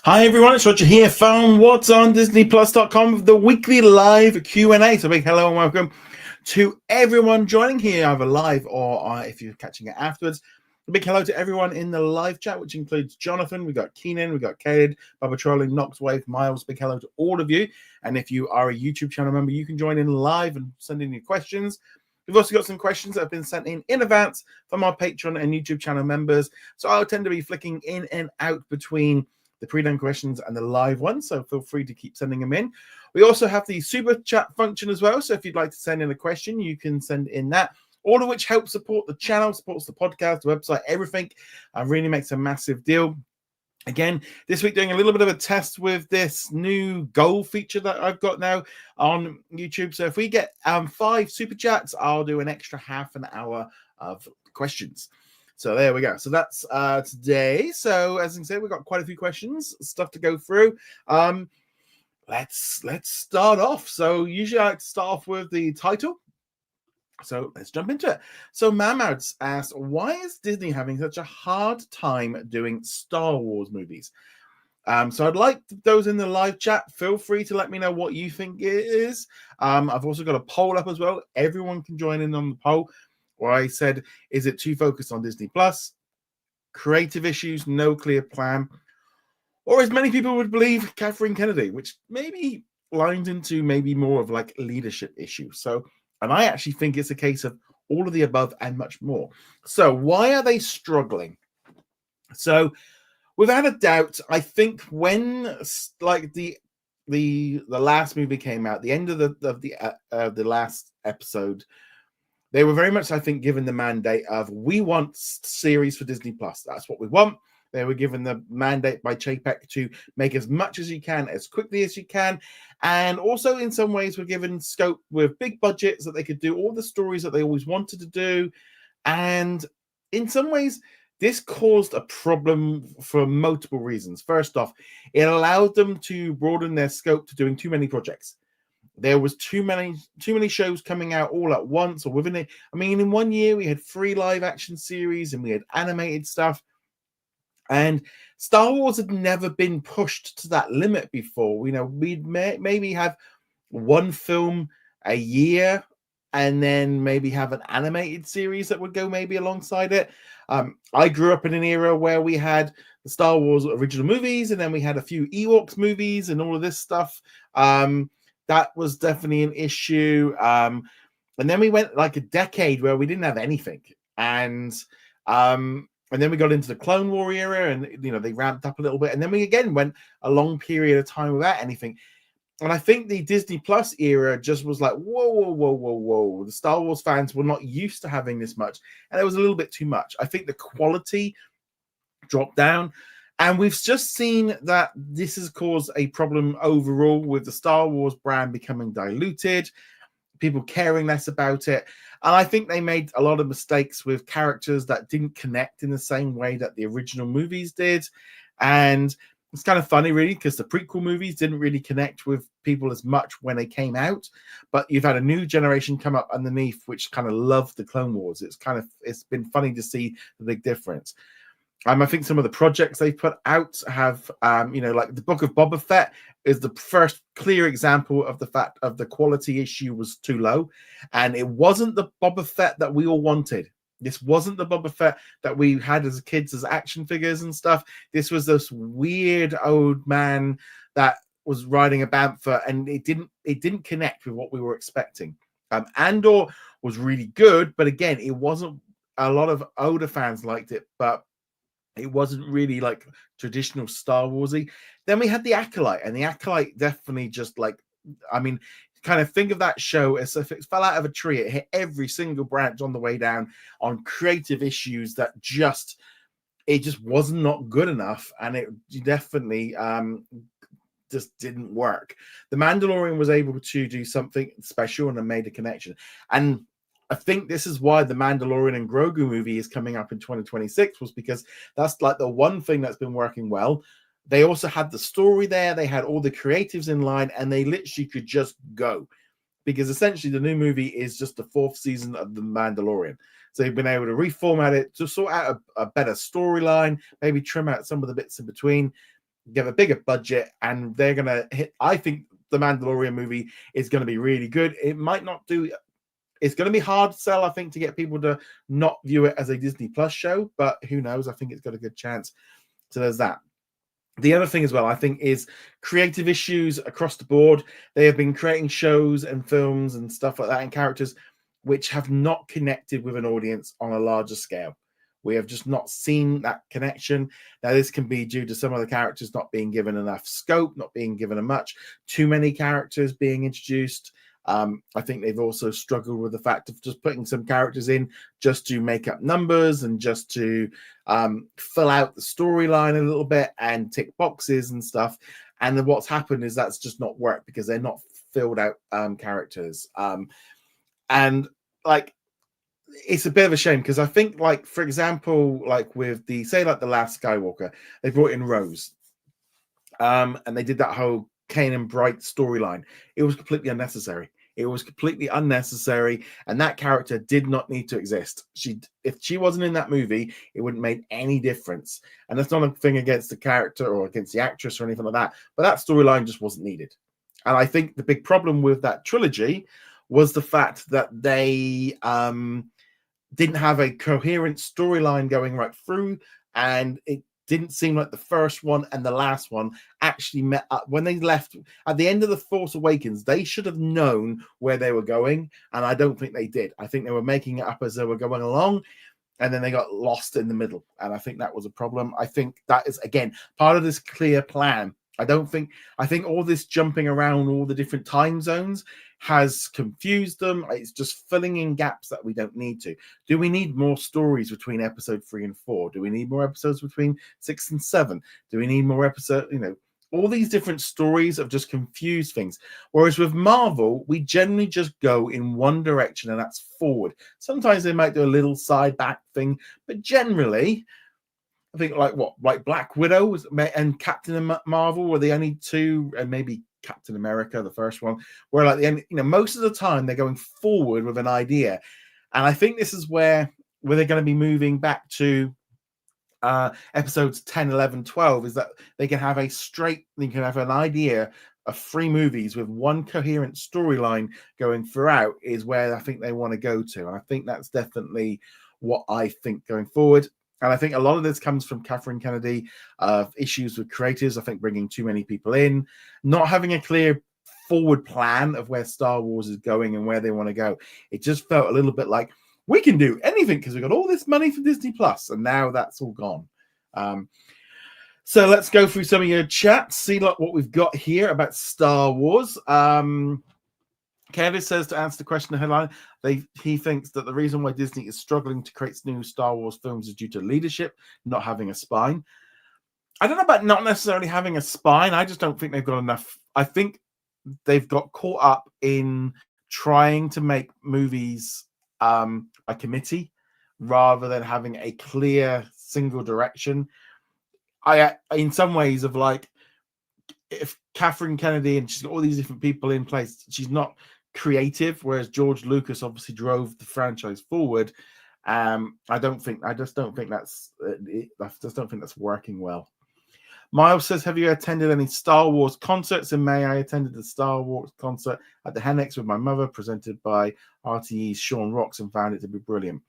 Hi everyone, it's Roger here from What's on DisneyPlus.com with the weekly live Q&A. So big hello and welcome to everyone joining here, either live or if you're catching it afterwards. A big hello to everyone in the live chat, which includes Jonathan, we've got Keenan, we've got Caleb, Bubba Trolling, Knoxwave, Miles. Big hello to all of you. And if you are a YouTube channel member, you can join in live and send in your questions. We've also got some questions that have been sent in advance from our Patreon and YouTube channel members. So I'll tend to be flicking in and out between the pre-done questions and the live ones, so feel free to keep sending them in. We also have the super chat function as well, so if you'd like to send in a question, you can send in that, all of which helps support the channel, supports the podcast, the website, everything. Really makes a massive deal. Again, this week doing a little bit of a test with this new goal feature that I've got now on YouTube. So if we get 5 super chats, I'll do an extra half an hour of questions. So there we go. So that's today. So as I said, we've got quite a few questions, stuff to go through. Let's start off. So usually I like to start off with the title. So let's jump into it. So Mamad's asked, why is Disney having such a hard time doing Star Wars movies? So I'd like those in the live chat. Feel free to let me know what you think it is. I've also got a poll up as well. Everyone can join in on the poll. Where I said, is it too focused on Disney Plus? Creative issues, no clear plan, or as many people would believe, Catherine Kennedy, which maybe lines into maybe more of like leadership issues. So, and I actually think it's a case of all of the above and much more. So, why are they struggling? So, without a doubt, I think when like the last movie came out, the end of the last episode, they were very much, I think, given the mandate of, we want series for Disney Plus. That's what we want. They were given the mandate by Chapek to make as much as you can, as quickly as you can. And also, in some ways, were given scope with big budgets that they could do all the stories that they always wanted to do. And in some ways, this caused a problem for multiple reasons. First off, it allowed them to broaden their scope to doing too many projects. There was too many shows coming out all at once or within it. I mean, in 1 year we had 3 live action series and we had animated stuff. And Star Wars had never been pushed to that limit before. You know, we'd maybe have 1 film a year and then maybe have an animated series that would go maybe alongside it. I grew up in an era where we had the Star Wars original movies and then we had a few Ewoks movies and all of this stuff. That was definitely an issue. And then we went like a decade where we didn't have anything. And then we got into the Clone War era and, you know, they ramped up a little bit. And then we again went a long period of time without anything. And I think the Disney Plus era just was like, whoa. The Star Wars fans were not used to having this much. And it was a little bit too much. I think the quality dropped down. And we've just seen that this has caused a problem overall with the Star Wars brand becoming diluted, people caring less about it. And I think they made a lot of mistakes with characters that didn't connect in the same way that the original movies did. And it's kind of funny, really, because the prequel movies didn't really connect with people as much when they came out. But you've had a new generation come up underneath, which kind of loved the Clone Wars. It's been funny to see the big difference. I think some of the projects they put out have, like the Book of Boba Fett is the first clear example of the fact of the quality issue was too low. And it wasn't the Boba Fett that we all wanted. This wasn't the Boba Fett that we had as kids as action figures and stuff. This was this weird old man that was riding a bantha, and it didn't connect with what we were expecting. Andor was really good, but again, it wasn't. A lot of older fans liked it, but it wasn't really like traditional Star Warsy. Then we had the Acolyte, and the Acolyte definitely just kind of think of that show as if it fell out of a tree. It hit every single branch on the way down on creative issues that just was not good enough, and it definitely just didn't work. The Mandalorian was able to do something special and made a connection, and I think this is why the Mandalorian and Grogu movie is coming up in 2026, was because that's like the one thing that's been working well. They also had the story there. They had all the creatives in line, and they literally could just go, because essentially the new movie is just the 4th season of The Mandalorian. So they've been able to reformat it to sort out a better storyline, maybe trim out some of the bits in between. give a bigger budget, and they're going to hit. I think the Mandalorian movie is going to be really good. It might not do. It's going to be hard to sell, I think, to get people to not view it as a Disney Plus show, but who knows? I think it's got a good chance. So there's that. The other thing as well, I think, is creative issues across the board. They have been creating shows and films and stuff like that and characters which have not connected with an audience on a larger scale. We have just not seen that connection. Now, this can be due to some of the characters not being given enough scope, not being given much, too many characters being introduced. I think they've also struggled with the fact of just putting some characters in just to make up numbers and just to fill out the storyline a little bit and tick boxes and stuff. And then what's happened is that's just not worked because they're not filled out characters. And like, it's a bit of a shame because I think, like, for example, like with the, say, like the Last Skywalker, they brought in Rose. And they did that whole Kanan Bright storyline. It was completely unnecessary. It was completely unnecessary, and that character did not need to exist. If she wasn't in that movie, it wouldn't make any difference. And that's not a thing against the character or against the actress or anything like that, but that storyline just wasn't needed. And I think the big problem with that trilogy was the fact that they didn't have a coherent storyline going right through, and it didn't seem like the first one and the last one actually met up. When they left at the end of The Force Awakens, they should have known where they were going, and I don't think they did. I think they were making it up as they were going along, and then they got lost in the middle, and I think that was a problem. I think that is, again, part of this clear plan. I think all this jumping around all the different time zones has confused them. It's just filling in gaps that we don't need to. Do we need more stories between episode 3 and 4? Do we need more episodes between 6 and 7? Do we need more episodes? All these different stories have just confused things. Whereas with Marvel, we generally just go in one direction, and that's forward. Sometimes they might do a little side back thing, but generally, I think like Black Widow and Captain Marvel were the only two, and maybe Captain America, the first one, where like the end, most of the time they're going forward with an idea. And I think this is where they're going to be moving back to episodes 10, 11, 12, is that they can have an idea of 3 movies with one coherent storyline going throughout, is where I think they want to go to. And I think that's definitely what I think going forward. And I think a lot of this comes from Kathleen Kennedy, issues with creators. I think bringing too many people in, not having a clear forward plan of where Star Wars is going and where they want to go. It just felt a little bit like, we can do anything because we got all this money for Disney Plus, and now that's all gone. So let's go through some of your chats, see what we've got here about Star Wars. Candice says, to answer the question in the headline, he thinks that the reason why Disney is struggling to create new Star Wars films is due to leadership, not having a spine. I don't know about not necessarily having a spine. I just don't think they've got enough. I think they've got caught up in trying to make movies by committee rather than having a clear single direction. In some ways, of like, if Kathleen Kennedy and she's got all these different people in place, she's not creative, whereas George Lucas obviously drove the franchise forward. I just don't think that's working well. Miles says, have you attended any Star Wars concerts? In May, I attended the Star Wars concert at the Hennex with my mother, presented by RTE's Sean Rocks, and found it to be brilliant.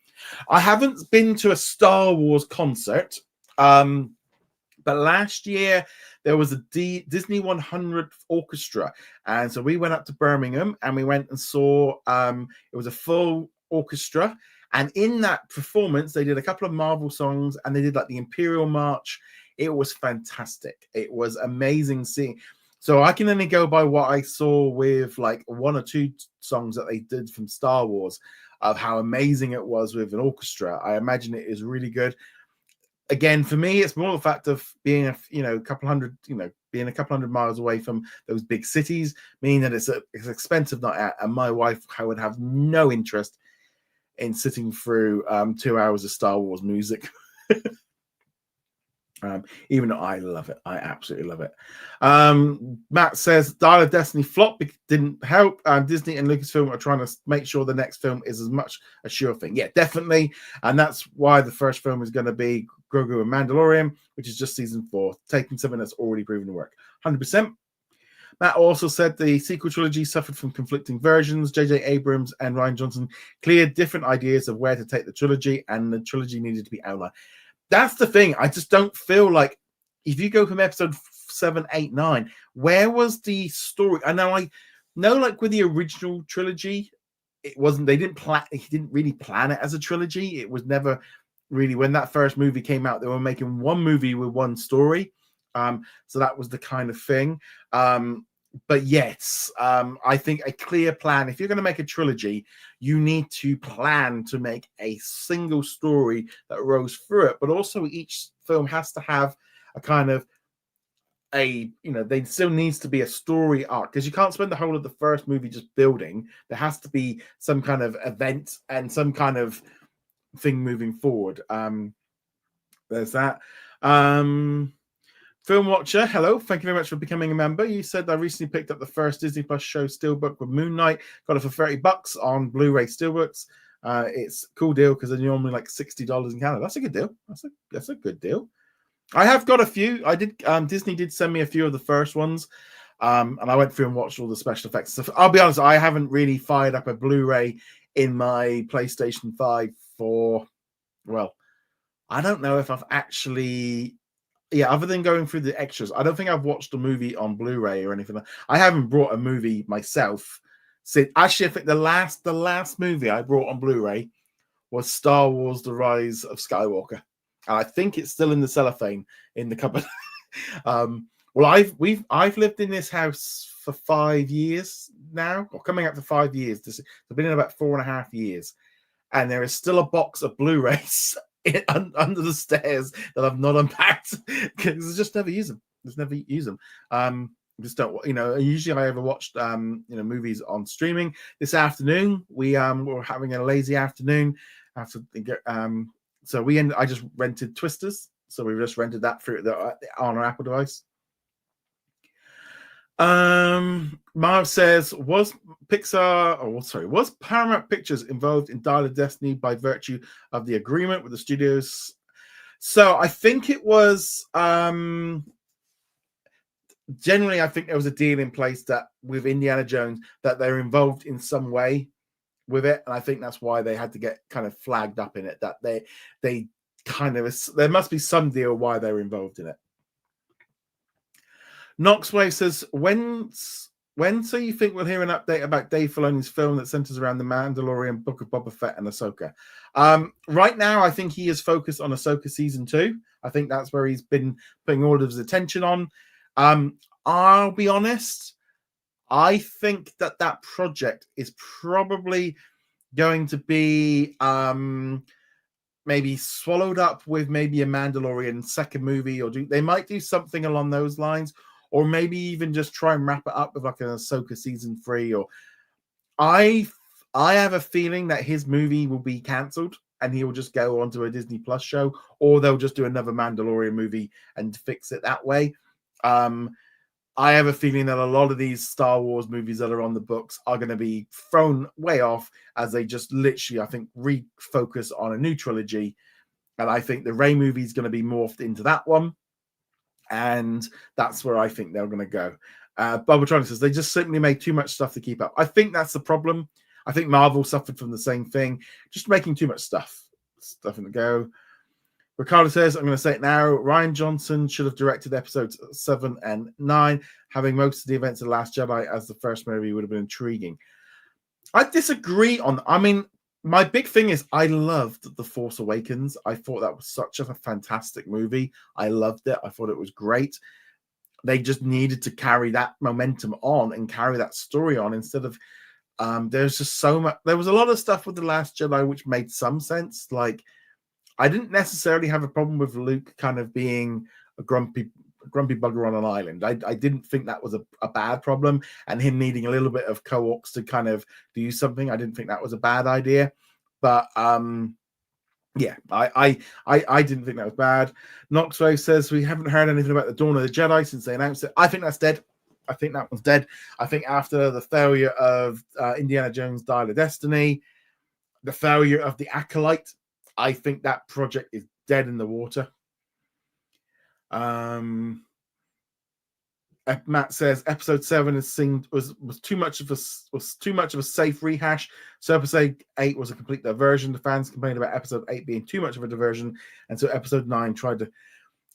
I haven't been to a Star Wars concert, but last year there was a Disney 100th orchestra, and so we went up to Birmingham and we went and saw. It was a full orchestra, and in that performance, they did a couple of Marvel songs, and they did like the Imperial March. It was fantastic. It was amazing seeing. So I can only go by what I saw with like 1 or 2 songs that they did from Star Wars, of how amazing it was with an orchestra. I imagine it is really good. Again, for me, it's more the fact of being a couple hundred miles away from those big cities, meaning that it's expensive night out, and my wife would have no interest in sitting through 2 hours of Star Wars music. Even though I love it. I absolutely love it. Matt says, Dial of Destiny flop didn't help. Disney and Lucasfilm are trying to make sure the next film is as much a sure thing. Yeah, definitely. And that's why the first film is going to be Grogu and Mandalorian, which is just season 4, taking something that's already proven to work. 100%. Matt also said the sequel trilogy suffered from conflicting versions. J.J. Abrams and Rian Johnson cleared different ideas of where to take the trilogy, and the trilogy needed to be outlined. That's the thing. I just don't feel like if you go from episode 7, 8, 9, where was the story? I know, like with the original trilogy, it wasn't. He didn't really plan it as a trilogy. It was never really, when that first movie came out, they were making one movie with one story. So that was the kind of thing. But yes, I think a clear plan. If you're going to make a trilogy, you need to plan to make a single story that rolls through it. But also, each film has to have a kind of there still needs to be a story arc, because you can't spend the whole of the first movie just building. There has to be some kind of event and some kind of thing moving forward. There's that. Film Watcher, hello. Thank you very much for becoming a member. You said I recently picked up the first Disney Plus show Steelbook with Moon Knight. Got it for $30 on Blu-ray Steelbooks. It's a cool deal because they're normally like $60 in Canada. That's a good deal. That's a good deal. I have got a few. I did. Disney did send me a few of the first ones, and I went through and watched all the special effects. So I'll be honest, I haven't really fired up a Blu-ray in my PlayStation 5 for, well, I don't know if I've actually, other than going through the extras, I don't think I've watched a movie on Blu-ray or anything. I haven't brought a movie myself. Actually, I think the last movie I brought on Blu-ray was Star Wars: The Rise of Skywalker. And I think it's still in the cellophane in the cupboard. Well, I've lived in this house for 5 years now, or coming up to 5 years. I've been in about 4.5 years, and there is still a box of Blu-rays under the stairs that I've not unpacked because I just never use them. Just don't, usually I ever watched movies on streaming. This afternoon we were having a lazy afternoon after I just rented Twisters, so we just rented that through on our Apple device. Marv says, was Paramount Pictures involved in Dial of Destiny by virtue of the agreement with the studios? So I think it was generally, I think there was a deal in place that with Indiana Jones that they're involved in some way with it, and I think that's why they had to get kind of flagged up in it, that they kind of, there must be some deal why they're involved in it. Knoxwave says, when so you think we'll hear an update about Dave Filoni's film that centers around the Mandalorian, Book of Boba Fett, and Ahsoka? Right now, I think he is focused on Ahsoka season 2. I think that's where he's been putting all of his attention on. I'll be honest, I think that project is probably going to be maybe swallowed up with maybe a Mandalorian second movie, or they might do something along those lines, or maybe even just try and wrap it up with like an Ahsoka season 3. Or I have a feeling that his movie will be cancelled and he will just go onto a Disney Plus show, or they'll just do another Mandalorian movie and fix it that way. I have a feeling that a lot of these Star Wars movies that are on the books are going to be thrown way off as they just literally, I think, refocus on a new trilogy. And I think the Rey movie is going to be morphed into that one. And that's where I think they're going to go. Bubbatronic says, they just simply made too much stuff to keep up. I think that's the problem. I think Marvel suffered from the same thing. Just making too much stuff in the go. Ricardo says, I'm going to say it now, Rian Johnson should have directed episodes 7 and 9. Having most of the events of The Last Jedi as the first movie would have been intriguing. I disagree my big thing is I loved The Force Awakens. I thought that was such a fantastic movie. I loved it. I thought it was great. They just needed to carry that momentum on and carry that story on instead of there's just so much. There was a lot of stuff with The Last Jedi which made some sense. Like, I didn't necessarily have a problem with Luke kind of being a grumpy bugger on an island. I didn't think that was a bad problem, and him needing a little bit of coax to kind of do something, I didn't think that was a bad idea. But I didn't think that was bad. Knoxwave says, we haven't heard anything about the Dawn of the Jedi since they announced it. I think that's dead. I think that one's dead. I think after the failure of Indiana Jones Dial of Destiny, the failure of The Acolyte, I think that project is dead in the water. Matt says episode 7 was too much of a safe rehash. So episode 8 was a complete diversion. The fans complained about episode 8 being too much of a diversion, and so episode 9 tried to.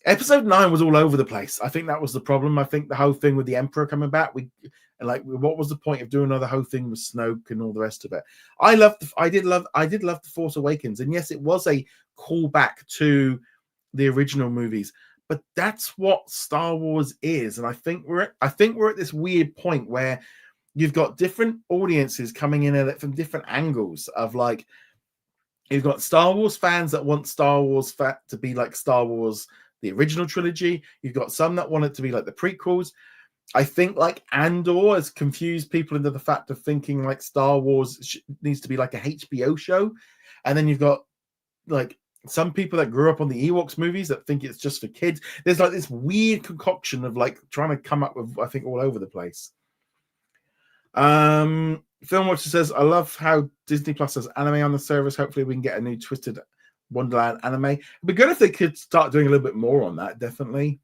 Episode 9 was all over the place. I think that was the problem. I think the whole thing with the Emperor coming back, what was the point of doing another whole thing with Snoke and all the rest of it? I did love The Force Awakens, and yes, it was a callback to the original movies. But that's what Star Wars is, and I think we're at this weird point where you've got different audiences coming in at it from different angles. Of like, you've got Star Wars fans that want Star Wars to be like Star Wars, the original trilogy. You've got some that want it to be like the prequels. I think like Andor has confused people into the fact of thinking like Star Wars needs to be like a HBO show, and then you've got like some people that grew up on the Ewoks movies that think it's just for kids. There's like this weird concoction of like trying to come up with, I think, all over the place. Film Watcher says, I love how Disney Plus has anime on the service. Hopefully we can get a new Twisted Wonderland anime. It'd be good if they could start doing a little bit more on that, definitely.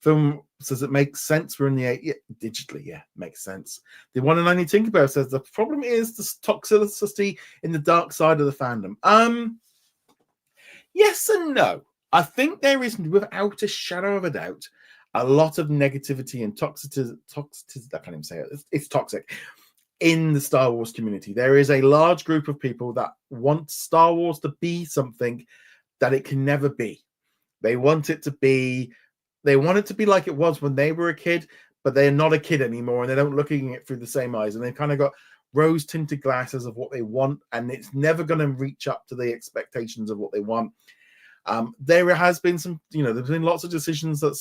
Film says it makes sense. We're in the digitally, yeah, makes sense. The one and only Tinkerbell says the problem is the toxicity in the dark side of the fandom. Yes and no. I think there is, without a shadow of a doubt, a lot of negativity and toxicity. I can't even say it. It's toxic in the Star Wars community. There is a large group of people that want Star Wars to be something that it can never be. They want it to be like it was when they were a kid, but they're not a kid anymore, and they don't looking at it through the same eyes, and they've kind of got rose-tinted glasses of what they want, and it's never going to reach up to the expectations of what they want. There has been some, there's been lots of decisions that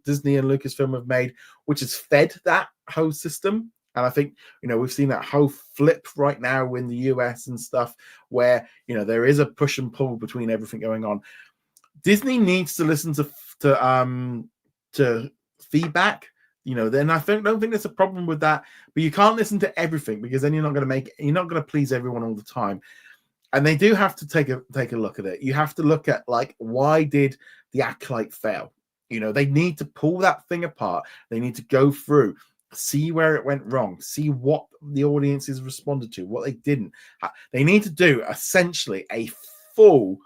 Disney and Lucasfilm have made, which has fed that whole system. And I think, we've seen that whole flip right now in the US and stuff where, there is a push and pull between everything going on. Disney needs to listen to feedback. Then I don't think there's a problem with that, but you can't listen to everything because then you're not going to please everyone all the time. And they do have to take a look at it. You have to look at like, why did the Acolyte fail? They need to pull that thing apart. They need to go through, see where it went wrong, see what the audiences responded to, what they didn't. They need to do essentially a full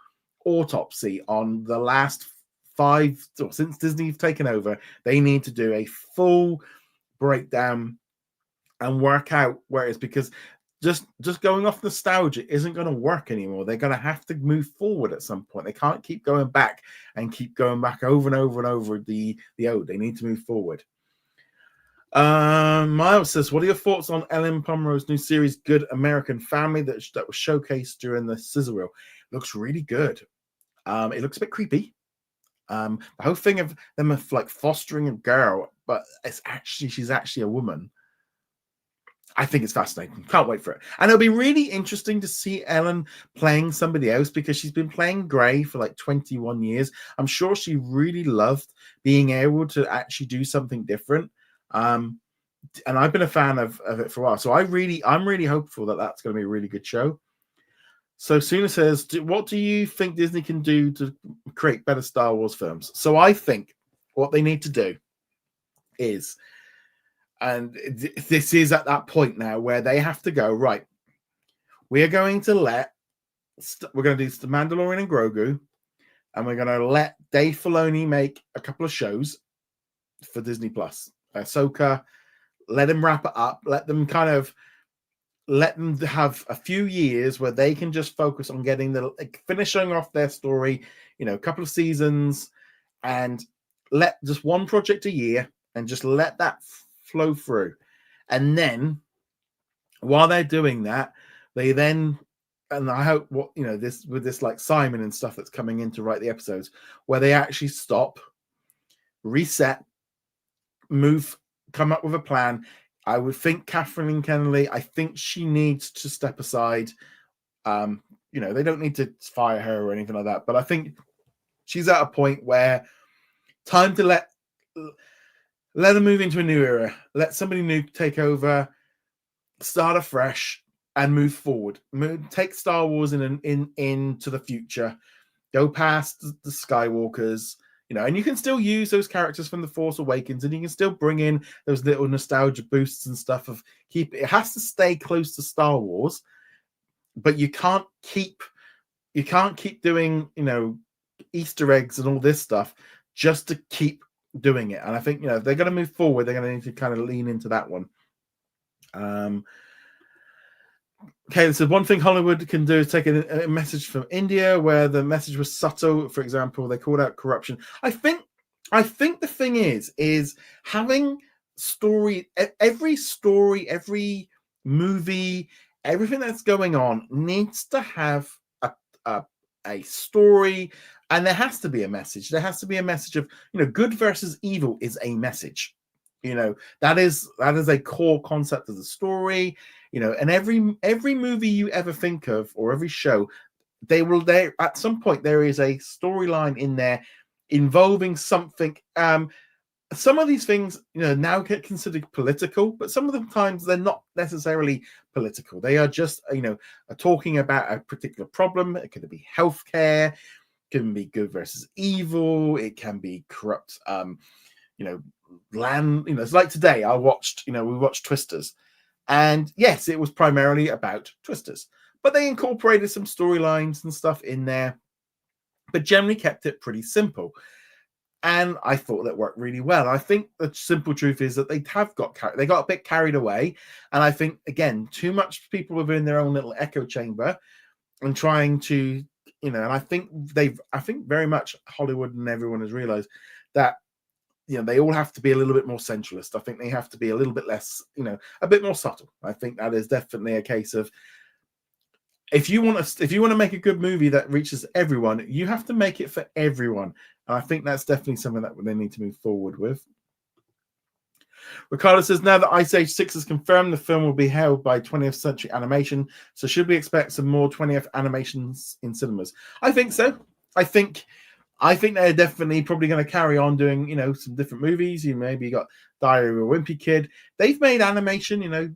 autopsy on the last 5, since Disney's taken over. They need to do a full breakdown and work out where it is, because just going off nostalgia isn't going to work anymore. They're going to have to move forward at some point. They can't keep going back over and over and over the old. They need to move forward. Miles says, what are your thoughts on Ellen Pomeroy's new series, Good American Family, that was showcased during the sizzle reel? Looks really good. It looks a bit creepy. The whole thing of them like fostering a girl, but she's actually a woman. I think it's fascinating. Can't wait for it. And it'll be really interesting to see Ellen playing somebody else, because she's been playing Grey for like 21 years. I'm sure she really loved being able to actually do something different. And I've been a fan of it for a while. So I'm really hopeful that that's going to be a really good show. So Suna says, what do you think Disney can do to create better Star Wars films? So I think what they need to do is, and this is at that point now where they have to go, right, we're going to do The Mandalorian and Grogu, and we're going to let Dave Filoni make a couple of shows for Disney Plus. Ahsoka, let them wrap it up, let them have a few years where they can just focus on finishing off their story, a couple of seasons, and let just one project a year and just let that flow through. And then while they're doing that, they then, and I hope this like Simon and stuff that's coming in to write the episodes, where they actually stop, reset, come up with a plan. I would think Kathleen Kennedy, I think she needs to step aside. They don't need to fire her or anything like that, but I think she's at a point where time to let her move into a new era. Let somebody new take over, start afresh, and move forward. Take Star Wars into the future. Go past the Skywalkers. and you can still use those characters from The Force Awakens, and you can still bring in those little nostalgia boosts and stuff. It has to stay close to Star Wars, but you can't keep doing Easter eggs and all this stuff just to keep doing it. And I think if they're going to move forward, they're going to need to kind of lean into that one. Okay, so one thing Hollywood can do is take a message from India where the message was subtle. For example, they called out corruption. I think the thing is having every story, every movie, everything that's going on needs to have a story, and there has to be a message. There has to be a message of good versus evil is a message. That is a core concept of the story. And every movie you ever think of, or every show, there at some point there is a storyline in there involving something. Some of these things now get considered political, but some of the times they're not necessarily political. They are just talking about a particular problem. It could be healthcare, it can be good versus evil, it can be corrupt land. It's like today we watched Twisters. And yes, it was primarily about Twisters, but they incorporated some storylines and stuff in there, but generally kept it pretty simple. And I thought that worked really well. I think the simple truth is that they got a bit carried away. And I think, again, too much people within their own little echo chamber and trying to, and I think very much Hollywood and everyone has realized that they all have to be a little bit more centralist. I think they have to be a little bit less, a bit more subtle. I think that is definitely a case of if you want to make a good movie that reaches everyone, you have to make it for everyone. And I think that's definitely something that they need to move forward with. Ricardo says, now that Ice Age 6 is confirmed, the film will be held by 20th Century Animation. So should we expect some more 20th animations in cinemas? I think so. I think they're definitely probably going to carry on doing, some different movies. You maybe got Diary of a Wimpy Kid. They've made animation,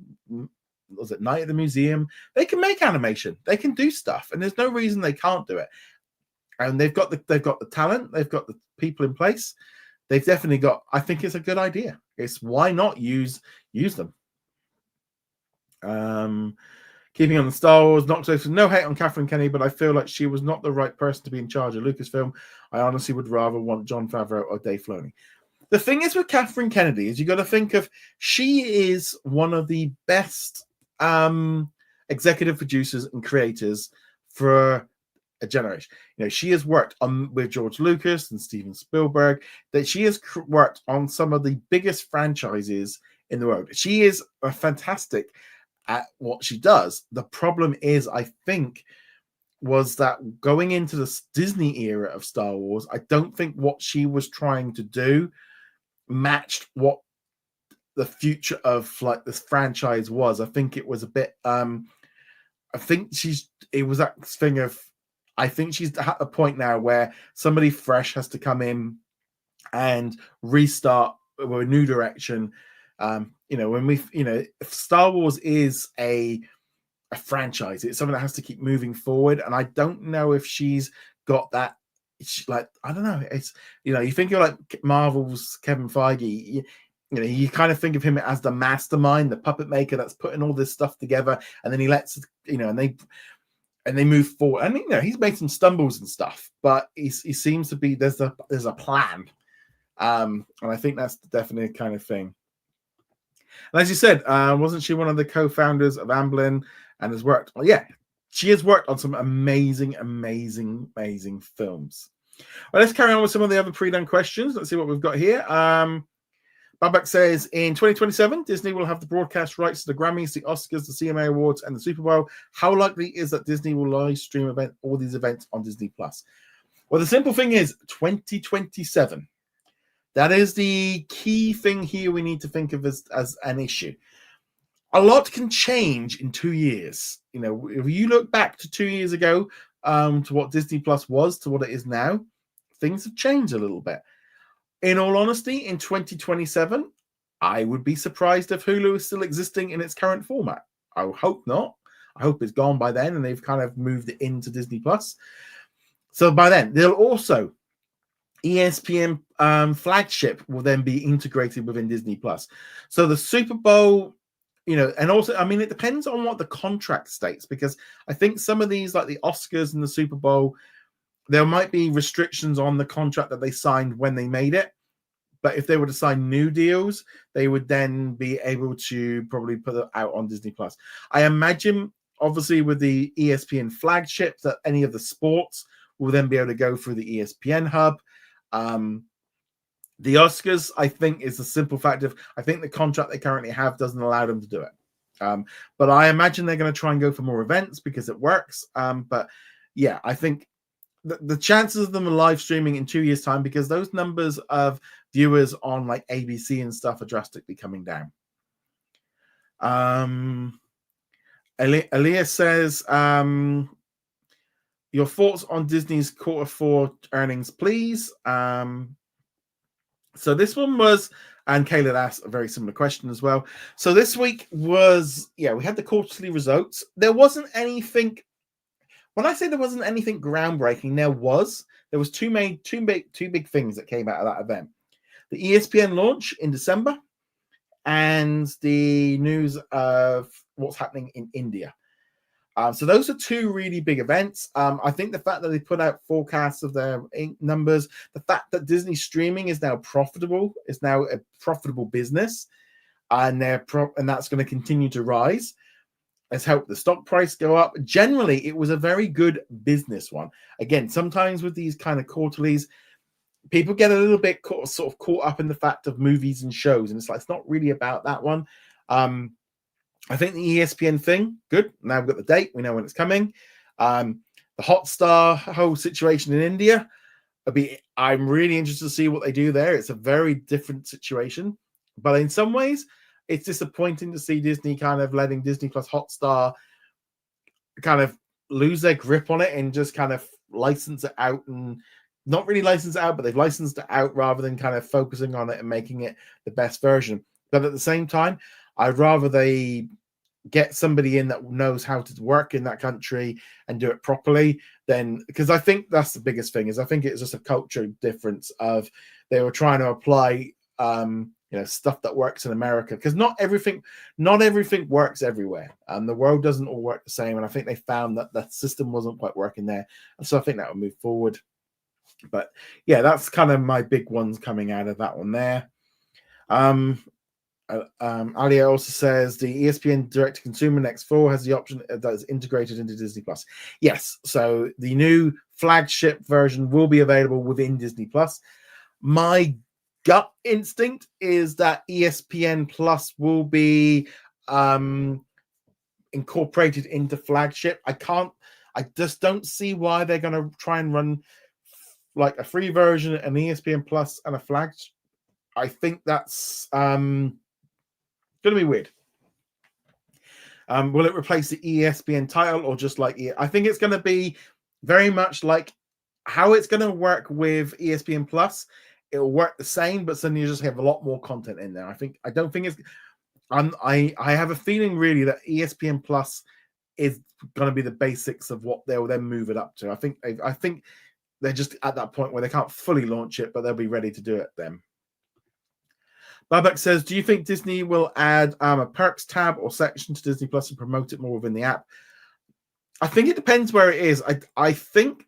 was it Night at the Museum? They can make animation. They can do stuff, and there's no reason they can't do it. And they've got the talent. They've got the people in place. They've definitely got. I think it's a good idea. It's why not use them. Keeping on the Star Wars, no hate on Kathleen Kennedy, but I feel like she was not the right person to be in charge of Lucasfilm. I honestly would rather want Jon Favreau or Dave Filoni. The thing is with Kathleen Kennedy is you got to think of she is one of the best executive producers and creators for a generation. She has worked with George Lucas and Steven Spielberg. That she has worked on some of the biggest franchises in the world. She is a fantastic at what she does. The problem is, I think, was that going into the Disney era of Star Wars, I don't think what she was trying to do matched what the future of this franchise was. I think it was a bit I think it was that thing of I think she's at a point now where somebody fresh has to come in and restart with a new direction. If Star Wars is a franchise, it's something that has to keep moving forward, and I don't know if she's got that. I don't know. It's you think of Marvel's Kevin Feige. You kind of think of him as the mastermind, the puppet maker that's putting all this stuff together, and then he lets and they move forward. And he's made some stumbles and stuff, but he seems to be there's a plan, and I think that's definitely a kind of thing. And as you said, wasn't she one of the co-founders of Amblin and has worked? Well, yeah, she has worked on some amazing films. Well, let's carry on with some of the other pre-done questions. Let's see what we've got here. Babak says, in 2027, Disney will have the broadcast rights to the Grammys, the Oscars, the CMA Awards, and the Super Bowl. How likely is that Disney will live stream all these events on Disney+? Well, the simple thing is 2027. That is the key thing here we need to think of as an issue. A lot can change in 2 years. If you look back to 2 years ago to what Disney Plus was to what it is now, things have changed a little bit. In all honesty, in 2027, I would be surprised if Hulu is still existing in its current format. I hope not. I hope it's gone by then and they've kind of moved it into Disney Plus. So by then, they'll also ESPN flagship will then be integrated within Disney Plus. So the Super Bowl, and also, I mean, it depends on what the contract states, because I think some of these, like the Oscars and the Super Bowl, there might be restrictions on the contract that they signed when they made it. But if they were to sign new deals, they would then be able to probably put it out on Disney Plus. I imagine, obviously, with the ESPN flagship, that any of the sports will then be able to go through the ESPN hub. The Oscars, I think, is the simple fact of, I think the contract they currently have doesn't allow them to do it. But I imagine they're going to try and go for more events because it works. But yeah, I think the chances of them live streaming in 2 years' time, because those numbers of viewers on like ABC and stuff are drastically coming down. Elias says, your thoughts on Disney's Q4 earnings, please. So this one was, and Caleb asked a very similar question as well. So this week was, we had the quarterly results. There wasn't anything. When I say there wasn't anything groundbreaking, there was two big things that came out of that event: the ESPN launch in December, and the news of what's happening in India. So those are two really big events. I think the fact that they put out forecasts of their numbers, the fact that Disney streaming is now profitable, is now a profitable business, and that's going to continue to rise, has helped the stock price go up. Generally, it was a very good business one. Again, sometimes with these kind of quarterlies, people get a little bit sort of caught up in the fact of movies and shows, and it's like, it's not really about that one. I think the ESPN thing, good. Now we've got the date. We know when it's coming. The Hotstar whole situation in India, I'm really interested to see what they do there. It's a very different situation. But in some ways, it's disappointing to see Disney kind of letting Disney Plus Hotstar kind of lose their grip on it and just kind of license it out, and not really license it out, but they've licensed it out rather than kind of focusing on it and making it the best version. But at the same time, I'd rather they get somebody in that knows how to work in that country and do it properly, then, because I think that's the biggest thing, is I think it's just a culture difference of they were trying to apply stuff that works in America, because not everything works everywhere, and the world doesn't all work the same, and I think they found that that system wasn't quite working there, and so I think that will move forward. But yeah, that's kind of my big ones coming out of that one there. Alia also says the ESPN direct-to-consumer Next 4 has the option that is integrated into Disney Plus. Yes, so the new flagship version will be available within Disney Plus. My gut instinct is that ESPN Plus will be incorporated into flagship. I just don't see why they're going to try and run like a free version, an ESPN Plus, and a flagship. I think that's going to be weird. Will it replace the ESPN title, or just like I think it's going to be very much like how it's going to work with ESPN Plus. It'll work the same, but suddenly you just have a lot more content in there. I don't think it's. I have a feeling really that ESPN Plus is going to be the basics of what they'll then move it up to. I think they're just at that point where they can't fully launch it, but they'll be ready to do it then. Babak says, do you think Disney will add a perks tab or section to Disney Plus and promote it more within the app? I think it depends where it is. I think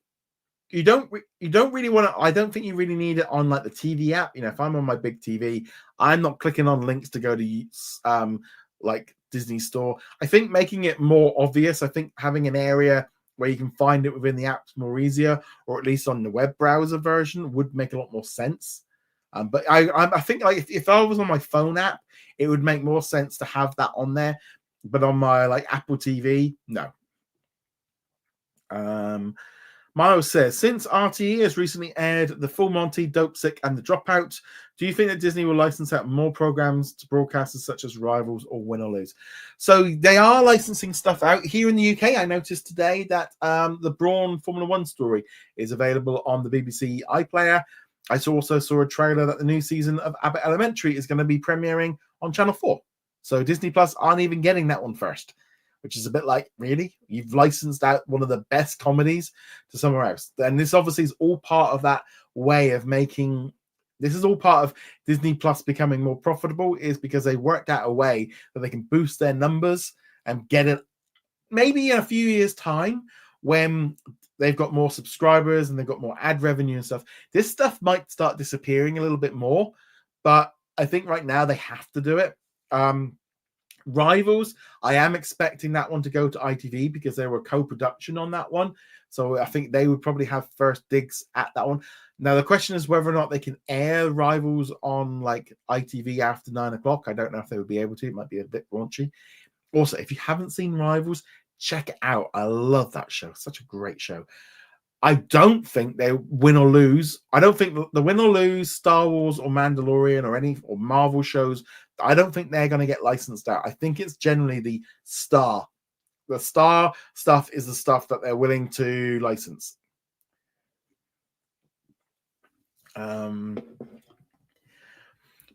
you don't really want to. I don't think you really need it on like the TV app. If I'm on my big TV, I'm not clicking on links to go to like Disney Store. I think making it more obvious. I think having an area where you can find it within the app is more easier, or at least on the web browser version, would make a lot more sense. But I think like if I was on my phone app, it would make more sense to have that on there. But on my like Apple TV, no. Miles says, since RTE has recently aired The Full Monty, Dope Sick, and The Dropout, do you think that Disney will license out more programs to broadcasters such as Rivals or Win or Lose? So they are licensing stuff out. Here in the UK, I noticed today that the Brawn Formula One story is available on the BBC iPlayer. I also saw a trailer that the new season of Abbott Elementary is going to be premiering on Channel 4. So Disney Plus aren't even getting that one first, which is a bit like, really? You've licensed out one of the best comedies to somewhere else. And this obviously is all part of that way of making, this is all part of Disney Plus becoming more profitable, is because they worked out a way that they can boost their numbers and get it maybe in a few years' time when they've got more subscribers and they've got more ad revenue and stuff. This stuff might start disappearing a little bit more, but I think right now they have to do it. Rivals, I am expecting that one to go to ITV because they were co-production on that one. So I think they would probably have first digs at that one. Now, the question is whether or not they can air Rivals on like ITV after 9 o'clock. I don't know if they would be able to. It might be a bit raunchy. Also, if you haven't seen Rivals, check it out. I love that show. Such a great show. I don't think they win or lose. I don't think the win or lose Star Wars or Mandalorian or Marvel shows, I don't think they're going to get licensed out. I think it's generally the star. The star stuff is the stuff that they're willing to license.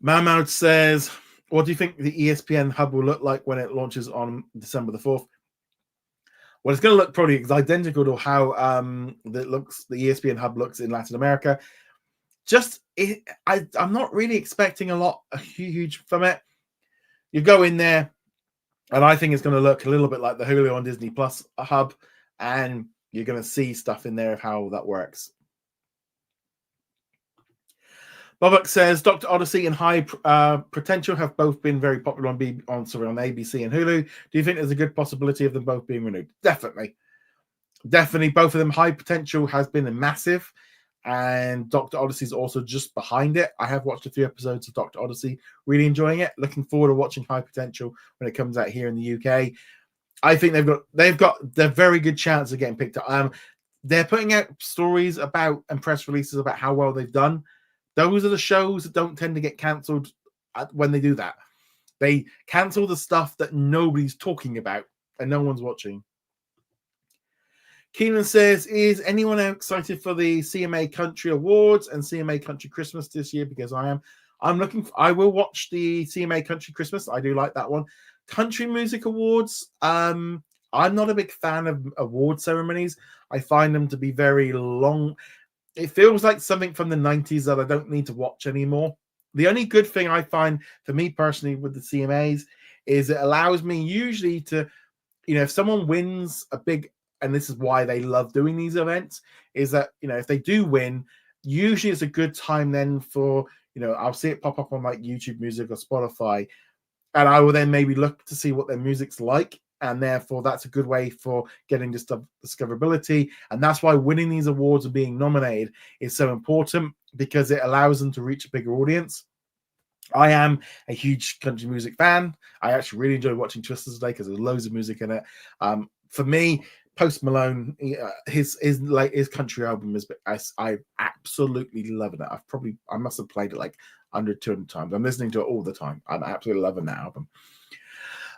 Mahmoud says, what do you think the ESPN hub will look like when it launches on December the 4th? Well, it's going to look probably identical to how the ESPN hub looks in Latin America. I'm not really expecting a huge from it. You go in there, and I think it's going to look a little bit like the Hulu on Disney Plus hub, and you're going to see stuff in there of how that works. Bobak says Dr. Odyssey and High Potential have both been very popular on ABC and Hulu. Do you think there's a good possibility of them both being renewed? Definitely. Both of them. High Potential has been massive, and Dr. Odyssey is also just behind it. I have watched a few episodes of Dr. Odyssey, really enjoying it. Looking forward to watching High Potential when it comes out here in the UK. I think they've got the very good chance of getting picked up. They're putting out stories about and press releases about how well they've done. Those are the shows that don't tend to get cancelled when they do that. They cancel the stuff that nobody's talking about and no one's watching. Keenan says, is anyone excited for the CMA Country Awards and CMA Country Christmas this year? Because I am. I will watch the CMA Country Christmas. I do like that one. Country Music Awards. I'm not a big fan of award ceremonies. I find them to be very long. It feels like something from the 90s that I don't need to watch anymore. The only good thing I find for me personally with the CMAs is it allows me usually to, if someone wins a big, and this is why they love doing these events, is that, if they do win, usually it's a good time then for, I'll see it pop up on like YouTube Music or Spotify, and I will then maybe look to see what their music's like. And therefore, that's a good way for getting this discoverability. And that's why winning these awards and being nominated is so important, because it allows them to reach a bigger audience. I am a huge country music fan. I actually really enjoy watching Twister today because there's loads of music in it. For me, Post Malone, his country album I absolutely love it. I must have played it like under 200 times. I'm listening to it all the time. I'm absolutely loving that album.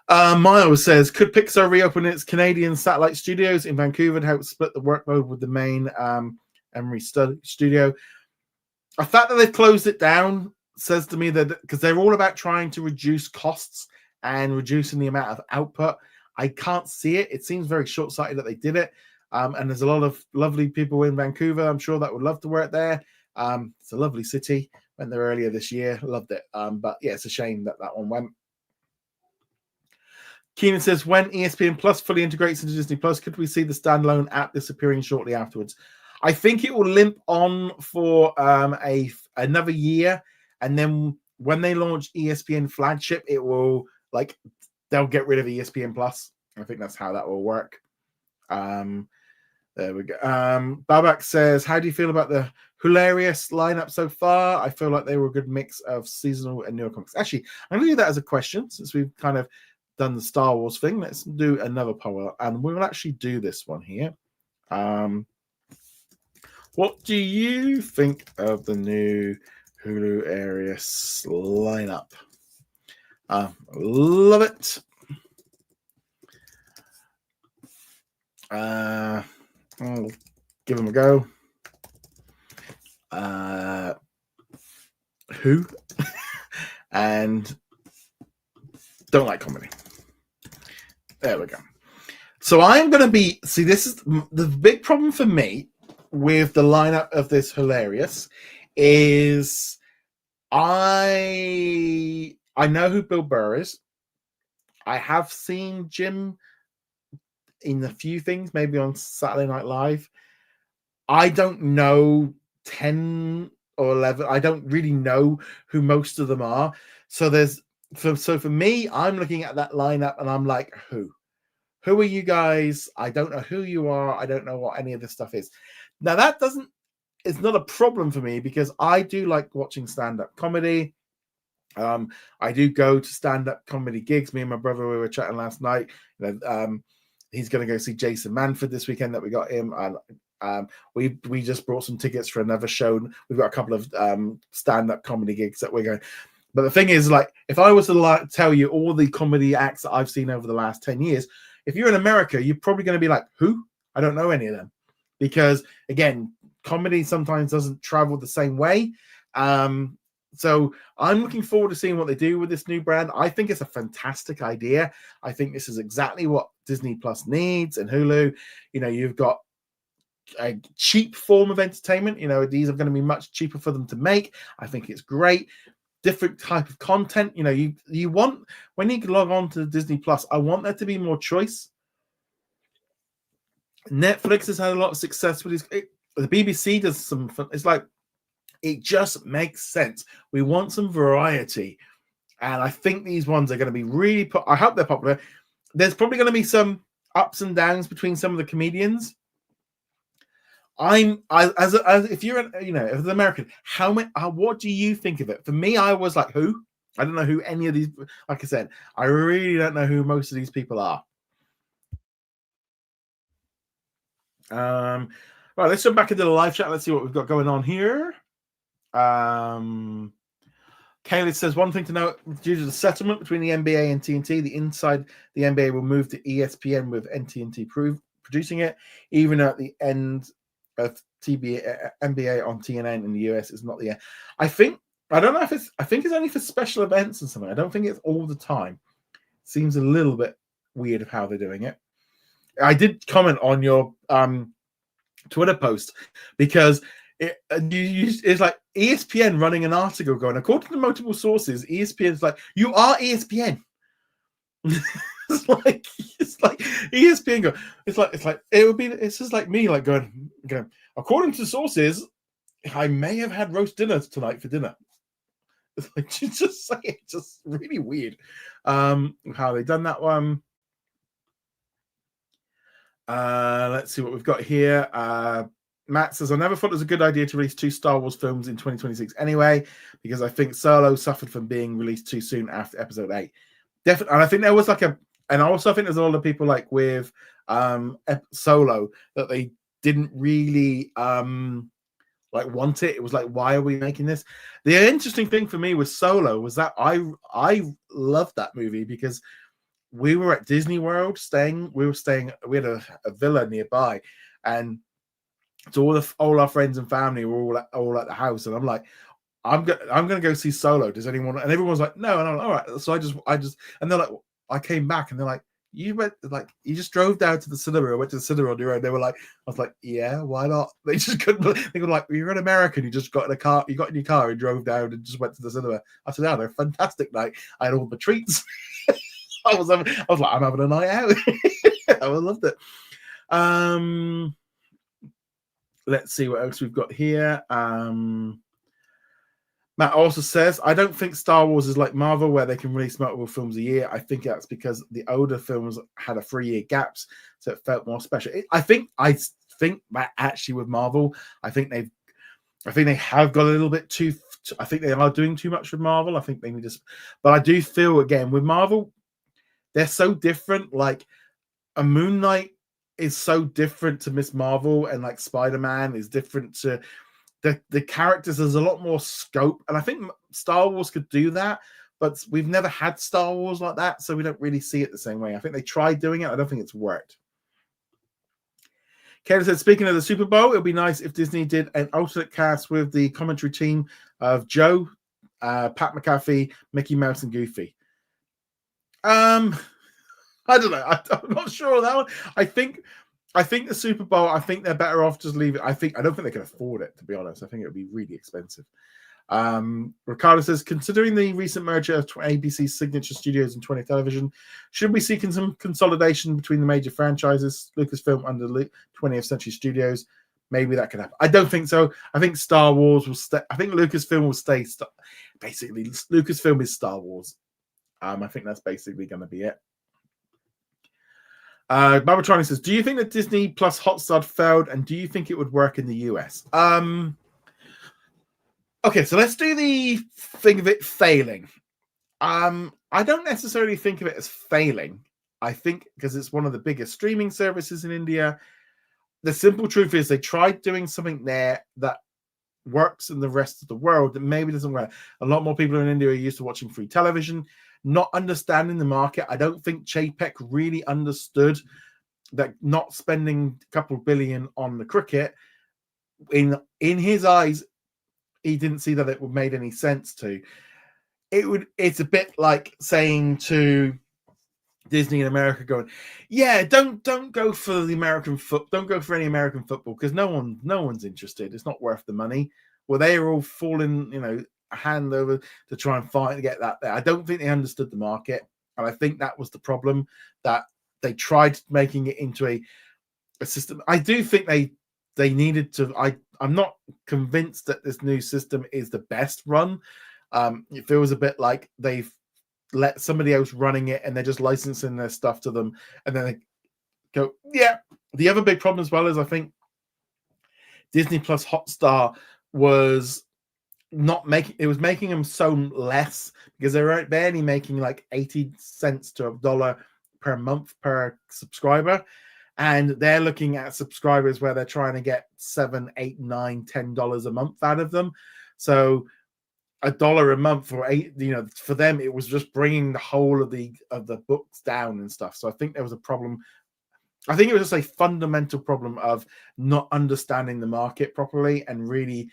Miles says, could Pixar reopen its Canadian satellite studios in Vancouver to help split the workload with the main Emery studio? The fact that they've closed it down says to me that because they're all about trying to reduce costs and reducing the amount of output, I can't see it. It seems very short-sighted that they did it. And there's a lot of lovely people in Vancouver, I'm sure, that would love to work there. It's a lovely city. Went there earlier this year. Loved it. But yeah, it's a shame that one went. Keenan says, when ESPN Plus fully integrates into Disney Plus, could we see the standalone app disappearing shortly afterwards? I think it will limp on for another year, and then when they launch ESPN flagship, it will they'll get rid of ESPN Plus. I think that's how that will work. There we go. Babak says, how do you feel about the hilarious lineup so far? I feel like they were a good mix of seasonal and newer comics. Actually, I'm going to do that as a question since we've kind of done the Star Wars thing. Let's do another poll, and we will actually do this one here. What do you think of the new Hulu Arius lineup? Love it. I'll give them a go. Who? And don't like comedy. There we go. So I'm going to be, see, this is the big problem for me with the lineup of this hilarious is I know who Bill Burr is. I have seen Jim in a few things, maybe on Saturday Night Live. I don't know 10 or 11. I don't really know who most of them are. So for me, I'm looking at that lineup and I'm like, who? Who are you guys? I don't know who you are. I don't know what any of this stuff is. Now it's not a problem for me because I do like watching stand-up comedy. I do go to stand-up comedy gigs. Me and my brother, we were chatting last night. He's going to go see Jason Manford this weekend that we got him. And we just brought some tickets for another show. We've got a couple of stand-up comedy gigs that we're going. But the thing is, like, if I was to tell you all the comedy acts that I've seen over the last 10 years, if you're in America, you're probably going to be like, who? I don't know any of them. Because, again, comedy sometimes doesn't travel the same way. So I'm looking forward to seeing what they do with this new brand. I think it's a fantastic idea. I think this is exactly what Disney Plus needs and Hulu. You've got a cheap form of entertainment. These are going to be much cheaper for them to make. I think it's great. Different type of content. You want, when you log on to Disney Plus, I want there to be more choice. Netflix has had a lot of success with this. The BBC does some fun. It's like, it just makes sense. We want some variety. And I think these ones are going to be really, I hope they're popular. There's probably going to be some ups and downs between some of the comedians. If you're as an American, what do you think of it? For me, I was like, who? I don't know who any of these, like I said, I really don't know who most of these people are. Right, let's jump back into the live chat. Let's see what we've got going on here. Kaylee says, one thing to note, due to the settlement between the NBA and TNT, the inside the NBA will move to ESPN with NTNT producing it, even at the end of NBA on TNN in the US is not the end. I think it's only for special events and something. I don't think it's all the time. Seems a little bit weird of how they're doing it. I did comment on your Twitter post because it's like ESPN running an article going, according to multiple sources, ESPN's like, you are ESPN. it's like ESPN go. It's like it would be. It's just like me, like going. According to sources, I may have had roast dinner tonight for dinner. It's like, you just say it, just really weird. How they done that one. Let's see what we've got here. Matt says, I never thought it was a good idea to release 2 Star Wars films in 2026 anyway, because I think Solo suffered from being released too soon after Episode 8. Definitely, and I think there was and also I think there's a lot of people like with Solo that they didn't really want it. It was like, why are we making this? The interesting thing for me with Solo was that I loved that movie because we were at Disney World we had a villa nearby, and so all our friends and family were all at the house, and I'm like, I'm gonna go see Solo. Does anyone? And everyone's like, no. And I'm like, all right. So I just, and they're like, I came back, and they're like, you just drove down to the cinema. I went to the cinema on your own. They were like, I was like, yeah, why not? They just couldn't. They were like, you're an American. You just got in a car. You got in your car and drove down and just went to the cinema. I said, yeah, a fantastic night. I had all the treats. I was like, I'm having a night out. I loved it. Let's see what else we've got here. Matt also says, I don't think Star Wars is like Marvel where they can release multiple films a year. I think that's because the older films had a 3-year gaps, so it felt more special. I think that actually with Marvel, I think they have got a little bit too. I think they are doing too much with Marvel. I think they need to, but I do feel again with Marvel, they're so different. Like a Moon Knight is so different to Miss Marvel, and like Spider-Man is different to the characters. There's a lot more scope, and I think Star Wars could do that, but we've never had Star Wars like that, so we don't really see it the same way. I think they tried doing it. I don't think it's worked. Kayla said, speaking of the Super Bowl, it would be nice if Disney did an alternate cast with the commentary team of Joe, Pat McAfee, Mickey Mouse, and Goofy. I I don't know. I'm not sure on that one. I think the Super Bowl, I think they're better off just leave it. I don't think they can afford it, to be honest. I think it would be really expensive. Ricardo says, considering the recent merger of ABC's signature studios and 20th Television, should we see some consolidation between the major franchises, Lucasfilm under 20th Century Studios? Maybe that could happen. I don't think so. I think Star Wars will stay. I think Lucasfilm will stay. Basically, Lucasfilm is Star Wars. I think that's basically going to be it. Babatronic says, do you think that Disney Plus Hotstar failed, and do you think it would work in the US? Okay, so let's do the thing of it failing. I don't necessarily think of it as failing. I think because it's one of the biggest streaming services in India. The simple truth is they tried doing something there that works in the rest of the world that maybe doesn't work. A lot more people in India are used to watching free television, not understanding the market. I don't think Chapek really understood that not spending a couple billion on the cricket, in his eyes, he didn't see that it would made any sense to. It's a bit like saying to Disney in America, going, yeah, don't go for the American don't go for any American football because no one's interested. It's not worth the money. Well, they are all falling, a hand over to try and fight to get that there. I don't think they understood the market, and I think that was the problem, that they tried making it into a system. I do think they needed to. I'm not convinced that this new system is the best run. It feels a bit like they've let somebody else running it and they're just licensing their stuff to them, and then they go, yeah. The other big problem as well is I think Disney Plus Hotstar was making them so less because they're barely making like 80 cents to $1 per month per subscriber, and they're looking at subscribers where they're trying to get $7, $8, $9, $10 a month out of them. So $1 a month for for them, it was just bringing the whole of the books down and stuff. So I think there was a problem. I think it was just a fundamental problem of not understanding the market properly, and really,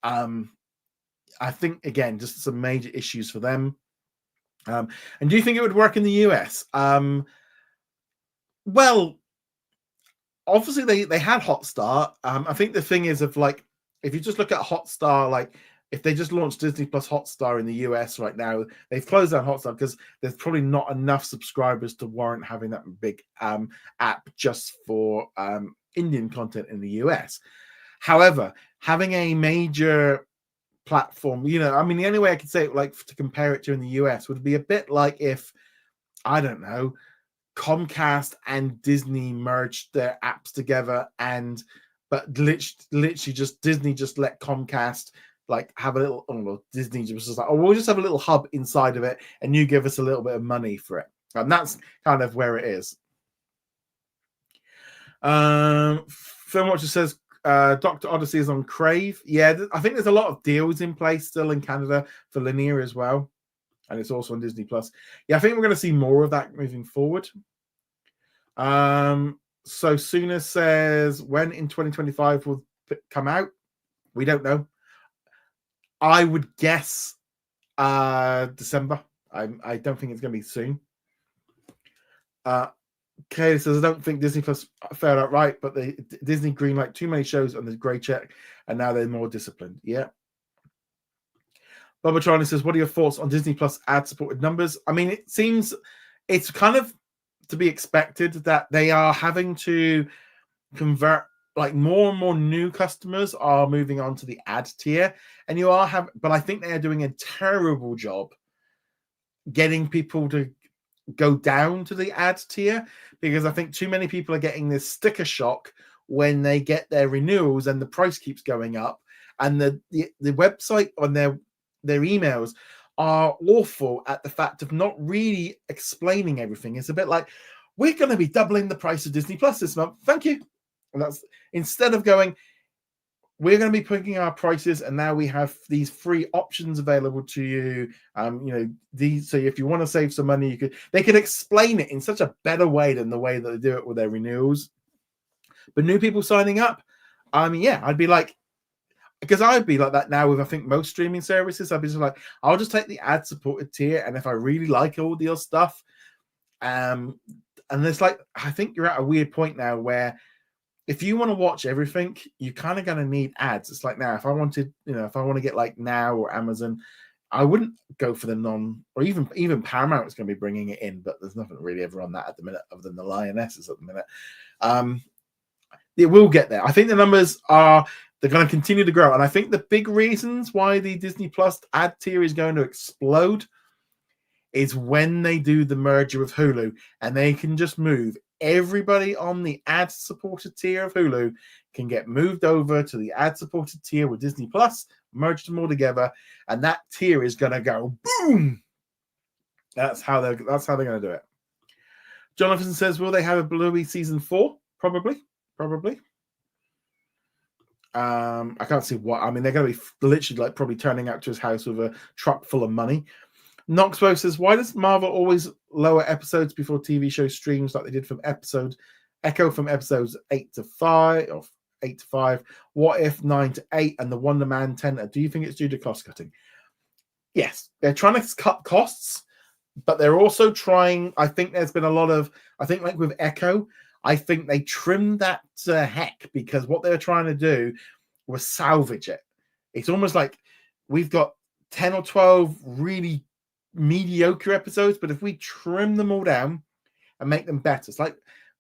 I think again, just some major issues for them. And do you think it would work in the US? Well, obviously they had Hotstar. I think the thing is, if you just look at Hotstar, if they just launched Disney Plus Hotstar in the US right now, they've closed down Hotstar because there's probably not enough subscribers to warrant having that big app just for Indian content in the US. However, having a major platform, the only way I could say it, to compare it to in the US, would be a bit like if, I don't know, Comcast and Disney merged their apps together, but literally just Disney just let Comcast have a little, Disney was just we'll just have a little hub inside of it and you give us a little bit of money for it. And that's kind of where it is. Film Watcher says Dr. Odyssey is on Crave. Yeah, I think there's a lot of deals in place still in Canada for linear as well. And it's also on Disney Plus. Yeah, I think we're going to see more of that moving forward. So Suna says, when in 2025 will come out? We don't know. I would guess December. I don't think it's going to be soon. Kayla says, I don't think Disney Plus failed out right, but Disney greenlight too many shows on the grey check, and now they're more disciplined. Yeah. Bubba Charlie says, what are your thoughts on Disney Plus ad-supported numbers? I mean, it seems it's kind of to be expected that they are having to convert, more and more new customers are moving on to the ad tier, and but I think they are doing a terrible job getting people to go down to the ad tier, because I think too many people are getting this sticker shock when they get their renewals and the price keeps going up, and the website on their emails are awful at the fact of not really explaining everything. It's a bit like, we're going to be doubling the price of Disney Plus this month. Thank you. And that's instead of going, we're going to be putting our prices, and now we have these free options available to you. So if you want to save some money, they could explain it in such a better way than the way that they do it with their renewals. But new people signing up, I'd be like, because I'd be like that now with, I think, most streaming services. I'd be just like, I'll just take the ad-supported tier, and if I really like all your stuff, and it's like, I think you're at a weird point now where if you want to watch everything, you're kind of going to need ads. It's like now, if I wanted, if I want to get like Now or Amazon, I wouldn't go for the or even Paramount is going to be bringing it in, but there's nothing really ever on that at the minute other than the Lionesses at the minute. It will get there. I think the numbers they're going to continue to grow, and I think the big reasons why the Disney Plus ad tier is going to explode is when they do the merger with Hulu, and they can just move everybody on the ad-supported tier of Hulu can get moved over to the ad-supported tier with Disney Plus, merge them all together, and that tier is going to go boom. That's how they're going to do it. Jonathan says, will they have a Bluey season 4? Probably. I can't see what. I mean, they're going to be literally like probably turning out to his house with a truck full of money. Knoxbo says, why does Marvel always lower episodes before TV show streams like they did from Echo from episodes 8 to 5 or 8 to 5? What if 9 to 8 and the Wonder Man 10? Do you think it's due to cost cutting? Yes, they're trying to cut costs, but they're also trying. I think there's been a lot of. I think like with Echo, I think they trimmed that to heck because what they were trying to do was salvage it. It's almost like we've got 10 or 12 really mediocre episodes, but if we trim them all down and make them better,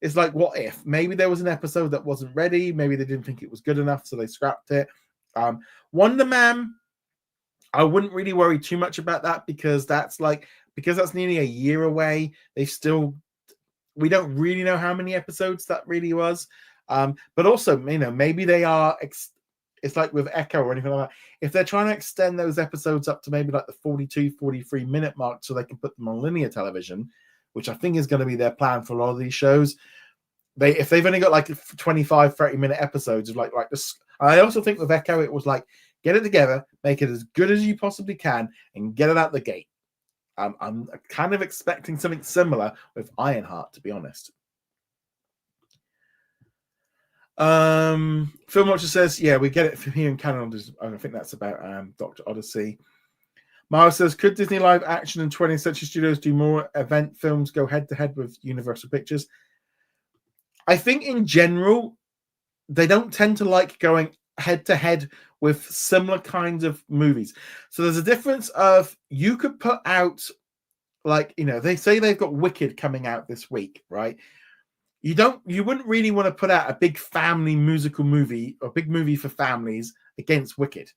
it's like what if maybe there was an episode that wasn't ready, maybe they didn't think it was good enough, so they scrapped it. Wonder Man, I wouldn't really worry too much about that because that's nearly a year away. We don't really know how many episodes that really was, but also maybe they are it's like with Echo or anything like that. If they're trying to extend those episodes up to maybe like the 42, 43 minute mark so they can put them on linear television, which I think is going to be their plan for a lot of these shows. If they've only got like 25, 30 minute episodes of like this. I also think with Echo, it was like, get it together, make it as good as you possibly can and get it out the gate. I'm kind of expecting something similar with Ironheart, to be honest. Film Watcher says, yeah, we get it from here in Canada. I think that's about Dr. Odyssey. Miles says, could Disney Live Action and 20th Century Studios do more event films go head-to-head with Universal Pictures? I think in general, they don't tend to like going head-to-head with similar kinds of movies. So there's a difference of you could put out, they say they've got Wicked coming out this week, right? You wouldn't really want to put out a big family musical movie or big movie for families against Wicked.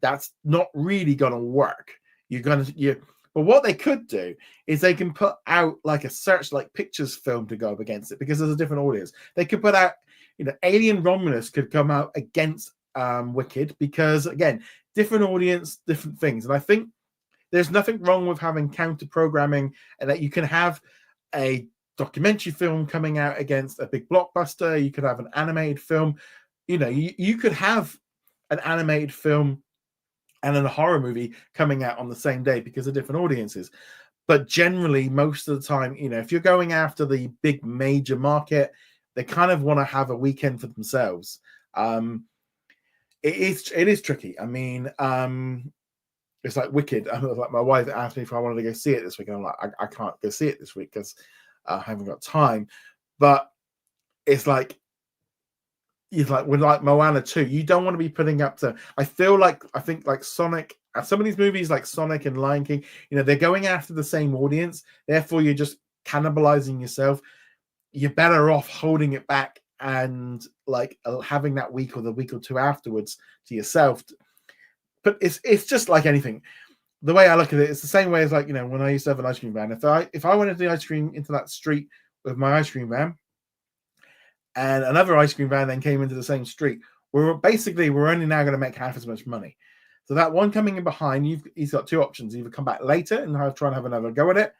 That's not really going to work. But what they could do is they can put out like a Searchlight Pictures film to go up against it because there's a different audience. They could put out, Alien Romulus could come out against Wicked because, again, different audience, different things. And I think there's nothing wrong with having counter programming and that you can have a documentary film coming out against a big blockbuster. You could have an animated film. You could have an animated film and a horror movie coming out on the same day because of different audiences. But generally, most of the time, if you're going after the big major market, they kind of want to have a weekend for themselves. It is tricky. I mean, it's like Wicked. Like my wife asked me if I wanted to go see it this week, and I'm like, I can't go see it this week because I haven't got time. But it's like with like Moana 2, you don't want to be putting up to. I think like Sonic. Some of these movies like Sonic and Lion King, they're going after the same audience. Therefore, you're just cannibalizing yourself. You're better off holding it back and like having that week or the week or two afterwards to yourself. But it's just like anything. The way I look at it, it's the same way as like when I used to have an ice cream van. If I went into the ice cream into that street with my ice cream van, and another ice cream van then came into the same street, we're only now going to make half as much money. So that one coming in behind, he's got two options: either come back later and try and have another go at it,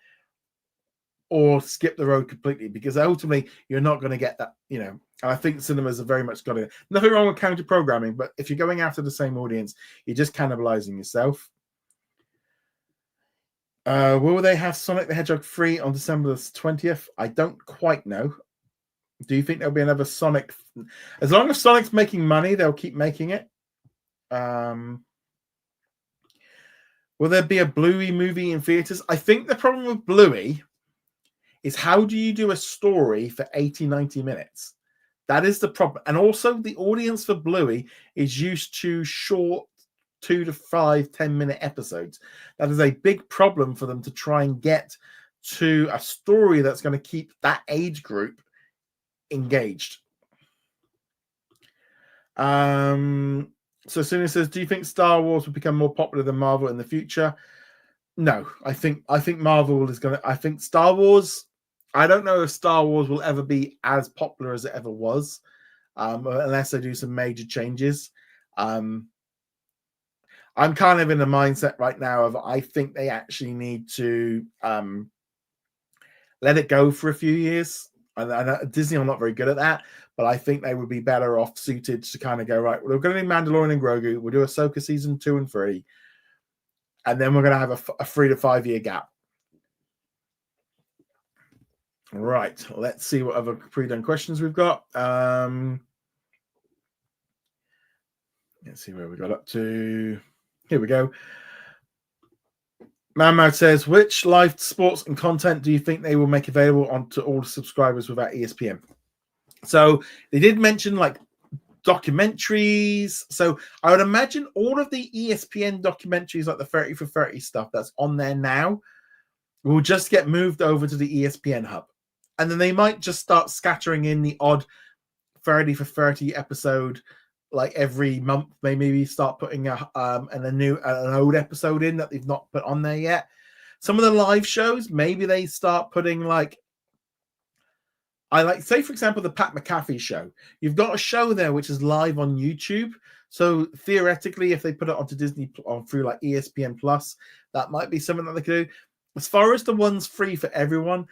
or skip the road completely, because ultimately you're not going to get that. And I think cinemas have very much got it. Nothing wrong with counter programming, but if you're going after the same audience, you're just cannibalizing yourself. Will they have Sonic the Hedgehog 3 on December 20th? I don't quite know. Do you think there'll be another Sonic? As long as Sonic's making money, they'll keep making it. Will there be a Bluey movie in theaters? I think the problem with Bluey is how do you do a story for 80, 90 minutes? That is the problem. And also the audience for Bluey is used to short 2 to 5, 10-minute episodes. That is a big problem for them to try and get to a story that's going to keep that age group engaged. So Sonia says, do you think Star Wars will become more popular than Marvel in the future? No, I think Marvel is I think Star Wars, I don't know if Star Wars will ever be as popular as it ever was, unless they do some major changes. I'm kind of in the mindset right now of I think they actually need to let it go for a few years. And Disney are not very good at that, but I think they would be better off suited to kind of go, right, we're going to do Mandalorian and Grogu. We'll do Ahsoka season 2 and 3. And then we're going to have a 3 to 5 year gap. Right. Let's see what other pre-done questions we've got. Let's see where we got up to. Here we go. Mammo says, which live sports and content do you think they will make available onto all subscribers without ESPN? So they did mention like documentaries. So I would imagine all of the ESPN documentaries, like the 30 for 30 stuff that's on there now, will just get moved over to the ESPN hub. And then they might just start scattering in the odd 30 for 30 episode like every month. They maybe start putting an old episode in that they've not put on there yet. Some of the live shows, maybe they start putting say for example the Pat McAfee show. You've got a show there which is live on YouTube. So theoretically, if they put it onto Disney through like ESPN Plus, that might be something that they could do. As far as the ones free for everyone,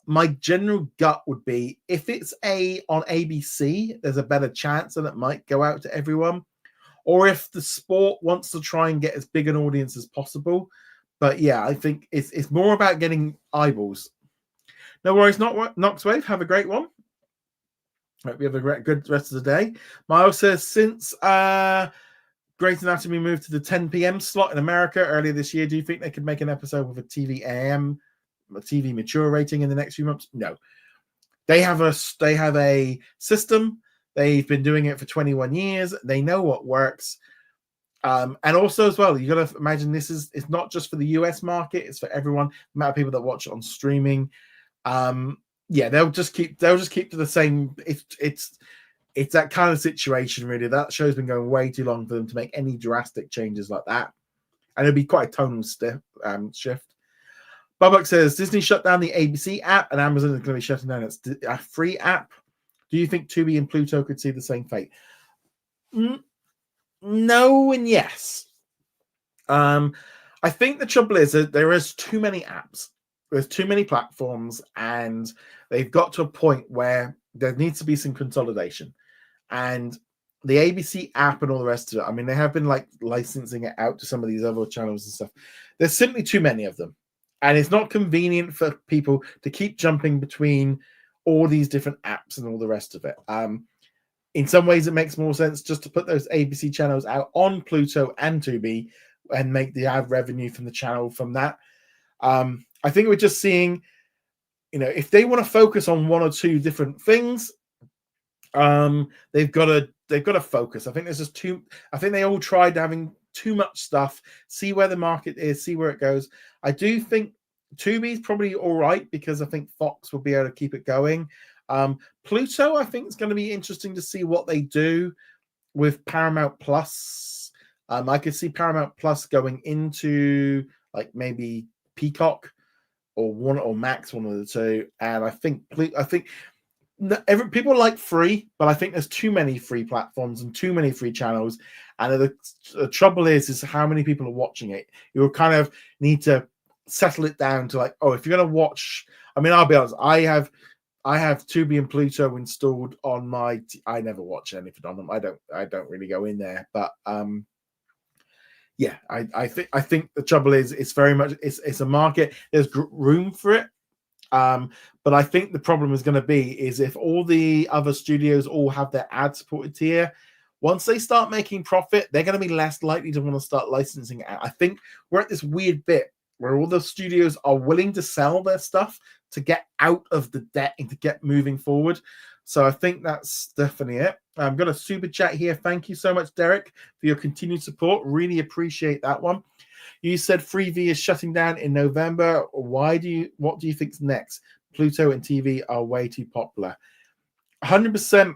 my general gut would be if it's on ABC, there's a better chance that it might go out to everyone. Or if the sport wants to try and get as big an audience as possible. But yeah, I think it's more about getting eyeballs. No worries, Knoxwave. Have a great one. Hope you have a good rest of the day. Miles says, since Grey's Anatomy moved to the 10 p.m. slot in America earlier this year, do you think they could make an episode with a TV AM, a TV mature rating in the next few months? No. They have a system. They've been doing it for 21 years. They know what works. And also as well, you got to imagine it's not just for the US market, it's for everyone. The amount of people that watch it on streaming. They'll just keep to the same. It's that kind of situation, really. That show's been going way too long for them to make any drastic changes like that. And it'll be quite a tonal shift. Bubbuck says, Disney shut down the ABC app and Amazon is going to be shutting down its free app. Do you think Tubi and Pluto could see the same fate? No and yes. I think the trouble is that there is too many apps. There's too many platforms, and they've got to a point where there needs to be some consolidation. And the ABC app and all the rest of it, I mean, they have been like licensing it out to some of these other channels and stuff. There's simply too many of them. And it's not convenient for people to keep jumping between all these different apps and all the rest of it. In some ways, it makes more sense just to put those ABC channels out on Pluto and Tubi and make the ad revenue from the channel from that. I think we're just seeing, if they want to focus on one or two different things, they've got to focus. I think there's just I think they all tried having too much stuff, see where the market is, see where it goes. I do think Tubi's probably all right because I think Fox will be able to keep it going. Pluto, I think it's going to be interesting to see what they do with Paramount Plus. I could see Paramount Plus going into like maybe Peacock or Max, one of the two. And I think people like free, but I think there's too many free platforms and too many free channels. And the trouble is how many people are watching it. You'll kind of need to settle it down to like, if you're going to watch, I mean, I'll be honest, I have Tubi and Pluto installed on my. I never watch anything on them. I don't really go in there, but I think the trouble is it's very much it's a market. There's room for it, but I think the problem is going to be is if all the other studios all have their ad supported tier. Once they start making profit, they're going to be less likely to want to start licensing it out. I think we're at this weird bit where all the studios are willing to sell their stuff to get out of the debt and to get moving forward. So I think that's definitely it. I've got a super chat here. Thank you so much, Derek, for your continued support. Really appreciate that one. You said Freevee is shutting down in November. What do you think's next? Pluto and TV are way too popular. 100%.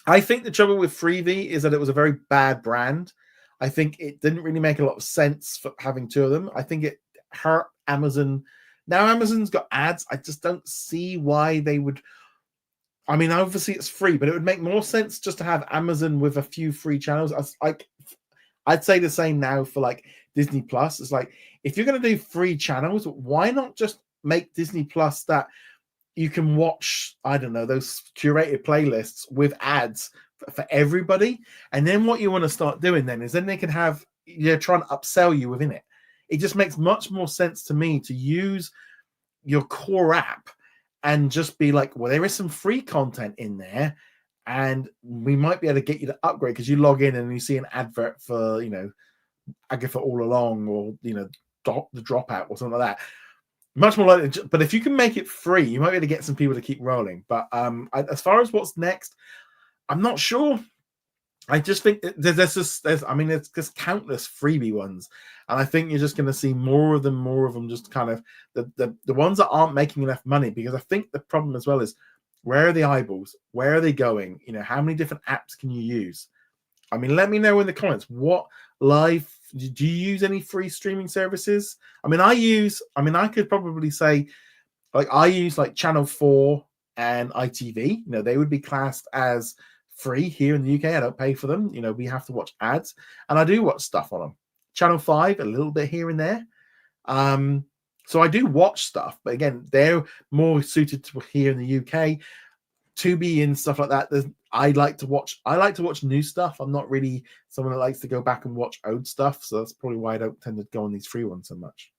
I think the trouble with Freevee is that it was a very bad brand. I think it didn't really make a lot of sense for having two of them. I think it hurt Amazon. Now Amazon's got ads. I just don't see why they would. I mean, obviously it's free, but it would make more sense just to have Amazon with a few free channels. I'd say the same now for like Disney Plus. It's like, if you're going to do free channels, why not just make Disney Plus that you can watch, I don't know, those curated playlists with ads for everybody? And then what you want to start doing then is then they can have, you're trying to upsell you within it. It just makes much more sense to me to use your core app and just be like, well, there is some free content in there, and we might be able to get you to upgrade because you log in and you see an advert for, Agatha All Along, or, the Dropout or something like that. Much more likely, but if you can make it free, you might be able to get some people to keep rolling. But as far as what's next, I'm not sure. I just think there's just countless freebie ones, and I think you're just going to see more of them just kind of the ones that aren't making enough money, because I think the problem as well is, where are the eyeballs? Where are they going? How many different apps can you use? I mean, let me know in the comments. What live do you use? Any free streaming services? I mean, I could probably say, like, I use like Channel 4 and ITV. They would be classed as free here in the UK. I don't pay for them. We have to watch ads, and I do watch stuff on them. Channel 5, a little bit here and there. So I do watch stuff, but again, they're more suited to here in the UK. Tubi and stuff like that. I like to watch new stuff. I'm not really someone that likes to go back and watch old stuff, so that's probably why I don't tend to go on these free ones so much.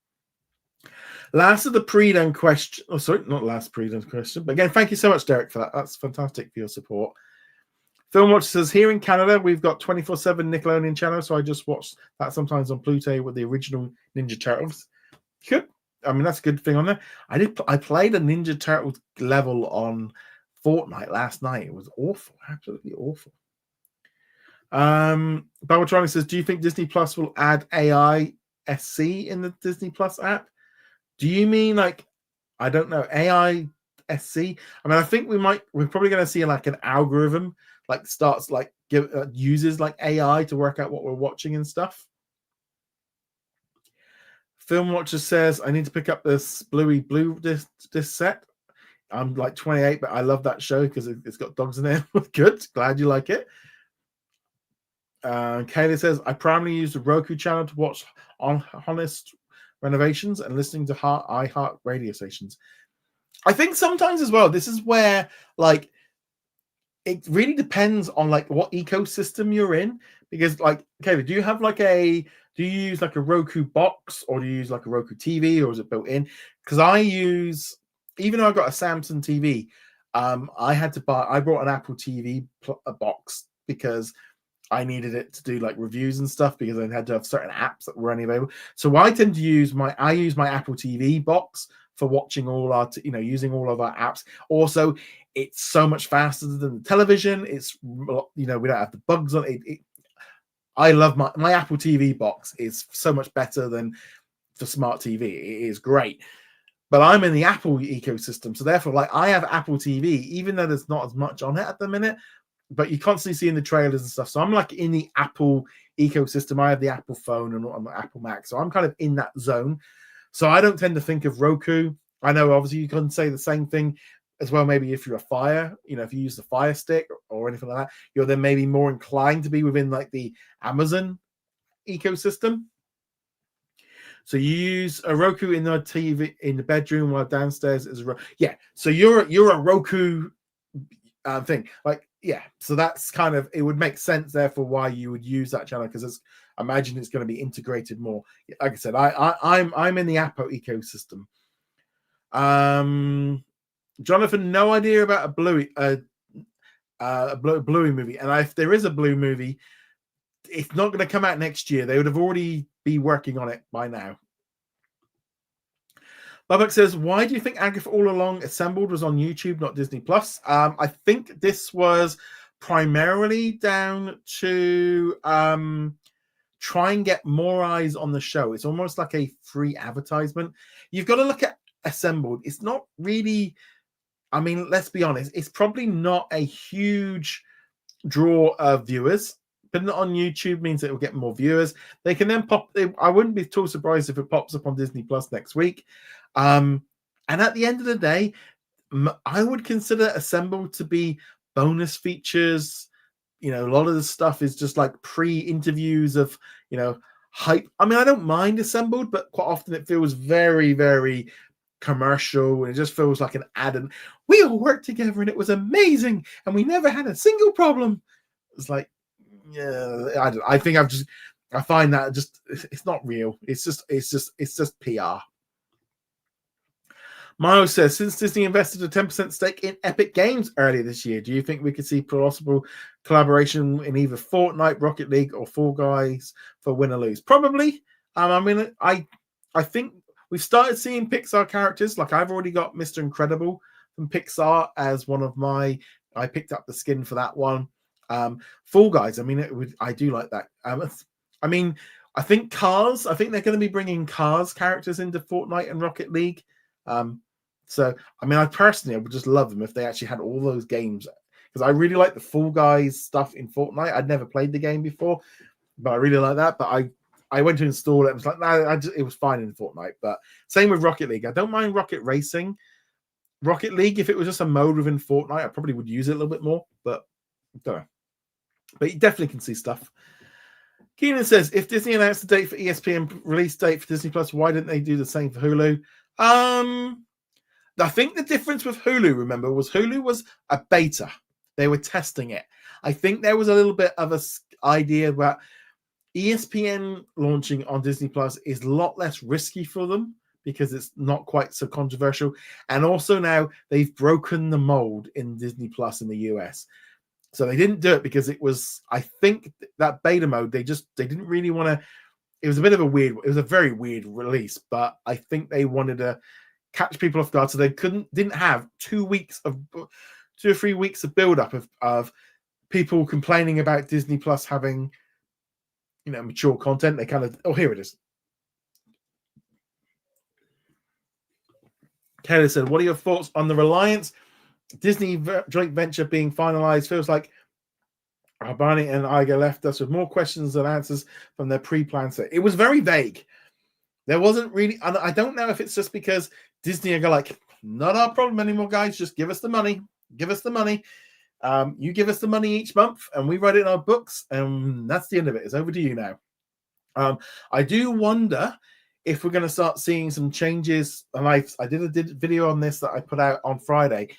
Last of the pre-done question. Oh, sorry, not last pre-done question. But again, thank you so much, Derek, for that. That's fantastic for your support. Film Watch says, here in Canada, we've got 24/7 Nickelodeon channel, so I just watch that sometimes on Pluto with the original Ninja Turtles. Good. I mean, that's a good thing on there. I played a Ninja Turtles level on Fortnite last night. It was awful, absolutely awful. Babatronic says, do you think Disney Plus will add AI SC in the Disney Plus app? Do you mean like, I don't know, AI SC? I mean, I think we're probably going to see like an algorithm like starts like uses like AI to work out what we're watching and stuff. Film Watcher says, I need to pick up this Bluey Blue disc set. I'm like 28, but I love that show because it's got dogs in there. Good. Glad you like it. Kayla says, I primarily use the Roku channel to watch honest renovations and listening to iHeart radio stations. I think sometimes as well, this is where like it really depends on like what ecosystem you're in, because like, Kayla, do you use like a Roku box, or do you use like a Roku TV, or is it built in? Because even though I got a Samsung TV, I brought an Apple TV box because I needed it to do like reviews and stuff, because I had to have certain apps that were only available. So I tend to use my Apple TV box for watching using all of our apps. Also, it's so much faster than the television. It's, we don't have the bugs on it. I love my Apple TV box. Is so much better than the smart TV. It is great. But I'm in the Apple ecosystem, so therefore, like, I have Apple TV, even though there's not as much on it at the minute, but you constantly see in the trailers and stuff. So I'm like in the Apple ecosystem. I have the Apple phone and I'm the Apple Mac, so I'm kind of in that zone. So I don't tend to think of Roku. I know obviously you can say the same thing as well. Maybe if you're a Fire, if you use the Fire Stick or anything like that, you're then maybe more inclined to be within like the Amazon ecosystem. So you use a Roku in the TV in the bedroom, while downstairs is So you're a Roku thing, like, yeah. So that's kind of, it would make sense therefore why you would use that channel, because I imagine it's going to be integrated more. Like I said, I'm in the Apple ecosystem. Jonathan, no idea about a Bluey movie, and if there is a Blue movie, it's not going to come out next year. They would have already be working on it by now. Babak says, why do you think Agatha All Along Assembled was on YouTube, not Disney Plus? I think this was primarily down to try and get more eyes on the show. It's almost like a free advertisement. You've got to look at Assembled. It's not really, I mean, let's be honest, it's probably not a huge draw of viewers. Putting it on YouTube means it will get more viewers. They can then pop. I wouldn't be too surprised if it pops up on Disney Plus next week. And at the end of the day, I would consider Assembled to be bonus features. You know, a lot of the stuff is just like pre-interviews of, you know, hype. I mean, I don't mind Assembled, but quite often it feels very, very commercial, and it just feels like an ad. And we all worked together, and it was amazing, and we never had a single problem. It's like, yeah, I think I find that just it's not real. It's just PR. Miles says, since Disney invested a 10% stake in Epic Games earlier this year, do you think we could see possible collaboration in either Fortnite, Rocket League, or Fall Guys for Win or Lose? Probably. I mean, I think we've started seeing Pixar characters. Like, I've already got Mr. Incredible from Pixar as one of my. I picked up the skin for that one. Fall Guys. I mean, I do like that. I mean, I think Cars. I think they're going to be bringing Cars characters into Fortnite and Rocket League. So, I mean, I would just love them if they actually had all those games, because I really like the Fall Guys stuff in Fortnite. I'd never played the game before, but I really like that. But I went to install it. I was like, no, it was fine in Fortnite. But same with Rocket League. I don't mind Rocket Racing. Rocket League, if it was just a mode within Fortnite, I probably would use it a little bit more. But I don't know. But you definitely can see stuff. Keenan says, if Disney announced the date for ESPN release date for Disney Plus, why didn't they do the same for Hulu? I think the difference with Hulu, remember, was Hulu was a beta. They were testing it. I think there was a little bit of an idea that ESPN launching on Disney Plus is a lot less risky for them because it's not quite so controversial. And also now they've broken the mold in Disney Plus in the US. So they didn't do it because it was, I think that beta mode, they didn't really want to, it was a very weird release, but I think they wanted to catch people off guard, so they didn't have 2 or 3 weeks of build up of people complaining about Disney Plus having, you know, mature content. They kind of, here it is. Taylor said, what are your thoughts on the Reliance Disney joint venture being finalized? Feels like Barney and Iger left us with more questions than answers from their pre-planned set. It was very vague. There wasn't really, and I don't know if it's just because Disney are like, not our problem anymore, guys. Just give us the money. Give us the money. You give us the money each month, and we write it in our books, and that's the end of it. It's over to you now. I do wonder if we're going to start seeing some changes. And I did a video on this that I put out on Friday,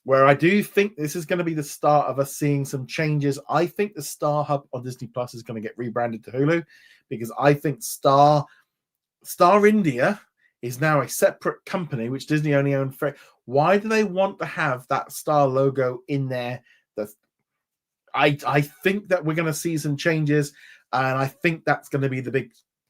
where I do think this is going to be the start of us seeing some changes. I think the Star Hub on Disney Plus is going to get rebranded to Hulu, because I think Star India is now a separate company, which Disney only owned for. Why do they want to have that Star logo in there? I think that we're going to see some changes, and I think that's going to be the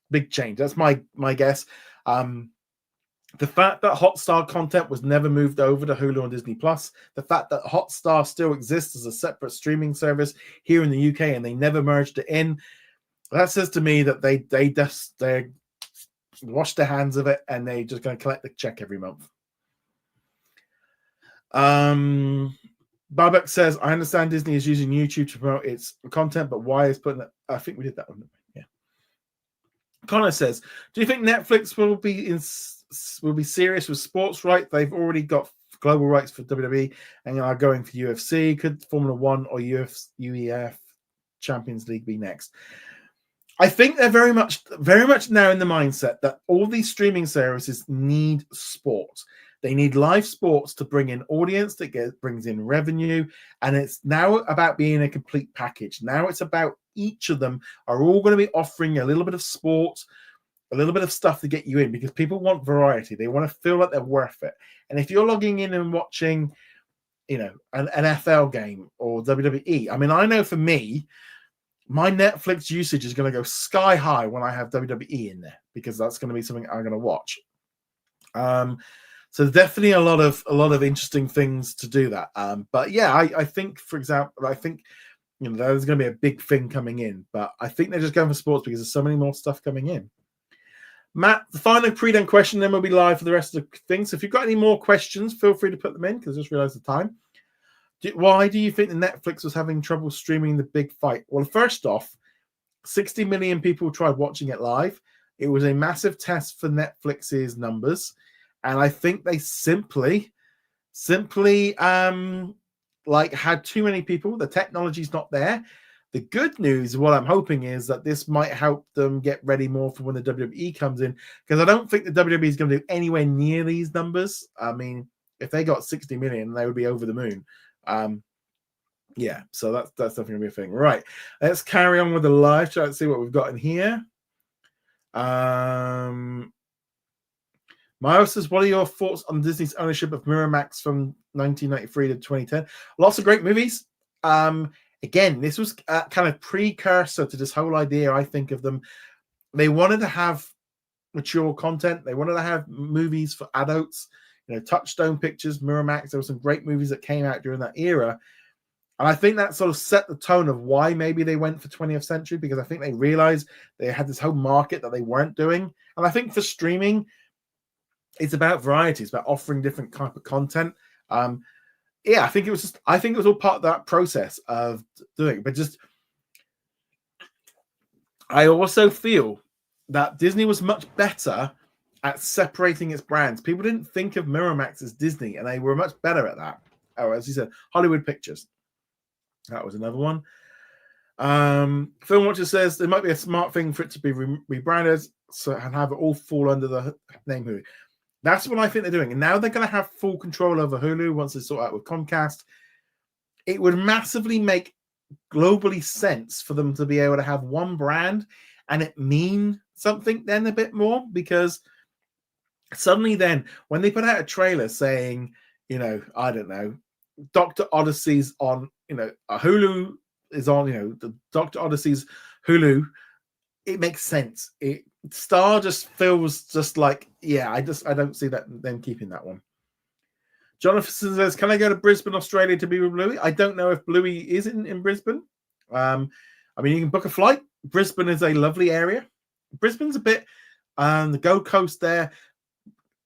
big change. That's my guess. The fact that Hotstar content was never moved over to Hulu and Disney Plus, the fact that Hotstar still exists as a separate streaming service here in the UK and they never merged it in, that says to me that they wash their hands of it and they're just going to collect the check every month. Babak says, I understand Disney is using YouTube to promote its content, but why is putting it? I think we did that one. Yeah. Connor says, do you think Netflix will be serious with sports rights? They've already got global rights for WWE and are going for UFC. Could Formula One or UEF Champions League be next? I think they're very much now in the mindset that all these streaming services need sports. They need live sports to bring in audience, that brings in revenue, and it's now about being a complete package. Now it's about each of them are all going to be offering a little bit of sports, a little bit of stuff to get you in, because people want variety. They want to feel like they're worth it. And if you're logging in and watching, you know, an NFL game or WWE, I mean, I know for me, my Netflix usage is going to go sky high when I have WWE in there, because that's going to be something I'm going to watch. So definitely a lot of interesting things to do that. But yeah, I think, for example, I think there's going to be a big thing coming in, but I think they're just going for sports because there's so many more stuff coming in. Matt, the final pre-done question, then we'll be live for the rest of the things. So if you've got any more questions, feel free to put them in because I just realized the time. Why do you think the Netflix was having trouble streaming the big fight? Well, first off, 60 million people tried watching it live. It was a massive test for Netflix's numbers. And I think they simply had too many people. The technology's not there. The good news, what I'm hoping, is that this might help them get ready more for when the WWE comes in, because I don't think the WWE is going to do anywhere near these numbers. I mean, if they got 60 million, they would be over the moon. Yeah, so that's definitely gonna be a thing. Right, let's carry on with the live chat and see what we've got in here. Miles says, what are your thoughts on Disney's ownership of Miramax from 1993 to 2010? Lots of great movies. Again, this was kind of precursor to this whole idea, I think, of them. They wanted to have mature content. They wanted to have movies for adults. Touchstone Pictures, Miramax. There were some great movies that came out during that era. And I think that sort of set the tone of why maybe they went for 20th century, because I think they realized they had this whole market that they weren't doing. And I think for streaming, it's about variety. It's about offering different type of content. I think it was all part of that process of doing it. But I also feel that Disney was much better at separating its brands. People didn't think of Miramax as Disney, and they were much better at that. Oh, as you said, Hollywood Pictures. That was another one. Film Watcher says there might be a smart thing for it to be rebranded and have it all fall under the name Hulu. That's what I think they're doing. And now they're going to have full control over Hulu once they sort out with Comcast. It would massively make globally sense for them to be able to have one brand and it mean something then a bit more, because suddenly then when they put out a trailer saying, I don't know, Dr. Odyssey's on, Hulu is on, the Dr. Odyssey's Hulu, it makes sense. Star just feels just like, I don't see them keeping that one. Jonathan says, can I go to Brisbane, Australia to be with Bluey? I don't know if Bluey is in Brisbane. You can book a flight. Brisbane is a lovely area. Brisbane's a bit, the Gold Coast there.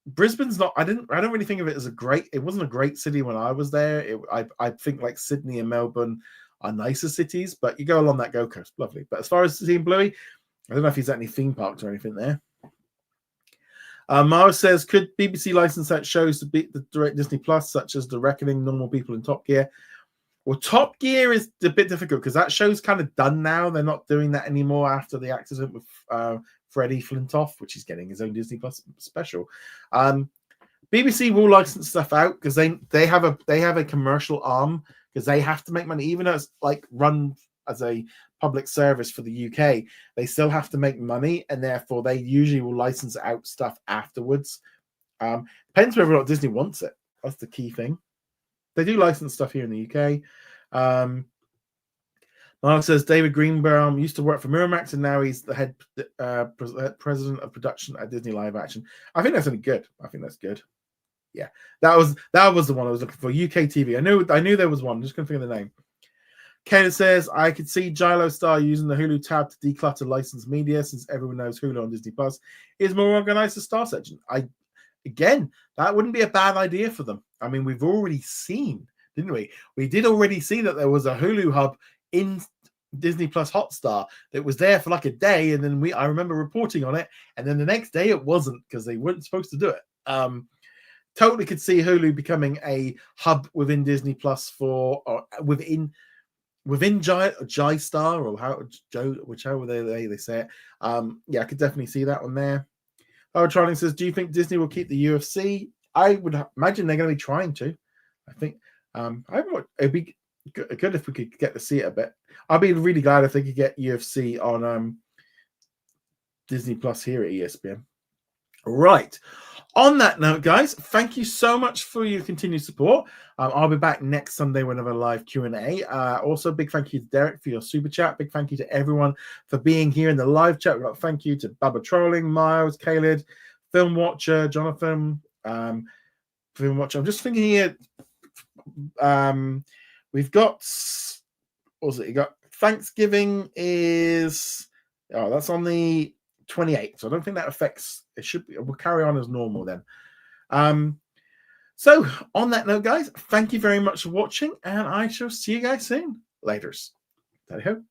Brisbane's not, I don't really think of it as it wasn't a great city when I was there. I think like Sydney and Melbourne are nicer cities, but you go along that Gold Coast, lovely. But as far as seeing Bluey, I don't know if he's at any theme parks or anything there. Mara says, could BBC license out shows to beat the direct Disney Plus, such as The Reckoning, Normal People, and Top Gear? Well, Top Gear is a bit difficult because that show's kind of done now. They're not doing that anymore after the accident with Freddie Flintoff, which is getting his own Disney Plus special. BBC will license stuff out because they have a commercial arm, because they have to make money, even though it's like run as a public service for the UK. They still have to make money, and therefore they usually will license out stuff afterwards. Depends whether or not Disney wants it. That's the key thing. They do license stuff here in the UK. Mark says David Greenbaum used to work for Miramax, and now he's the head president of production at Disney Live Action. I think that's only good. I think that's good. Yeah, that was the one I was looking for. UK TV. I knew there was one. Just couldn't think of the name. Kayla says, I could see Gilo Star using the Hulu tab to declutter licensed media, since everyone knows Hulu on Disney Plus is more organized to Star section. Again, that wouldn't be a bad idea for them. I mean, we've already seen, didn't we? We did already see that there was a Hulu hub in Disney Plus Hotstar that was there for like a day, and then I remember reporting on it, and then the next day it wasn't, because they weren't supposed to do it. Totally could see Hulu becoming a hub within Disney Plus within J-Star, or whichever they say it. I could definitely see that one there. Trolling says, do you think Disney will keep the UFC? I would imagine they're going to be trying to. I think it'd be good if we could get to see it a bit. I'd be really glad if they could get UFC on Disney Plus here at ESPN. Right. On that note, guys, thank you so much for your continued support. I'll be back next Sunday with another live Q&A. Also, big thank you to Derek for your super chat. Big thank you to everyone for being here in the live chat. Thank you to Baba Trolling, Miles, Caleb, film watcher, Jonathan. Film watcher. I'm just thinking here. We've got, what was it? You got Thanksgiving is, oh, that's on the 28th. So I don't think that affects, it should be, we'll carry on as normal then. So on that note, guys, thank you very much for watching, and I shall see you guys soon. Laters. Tally ho.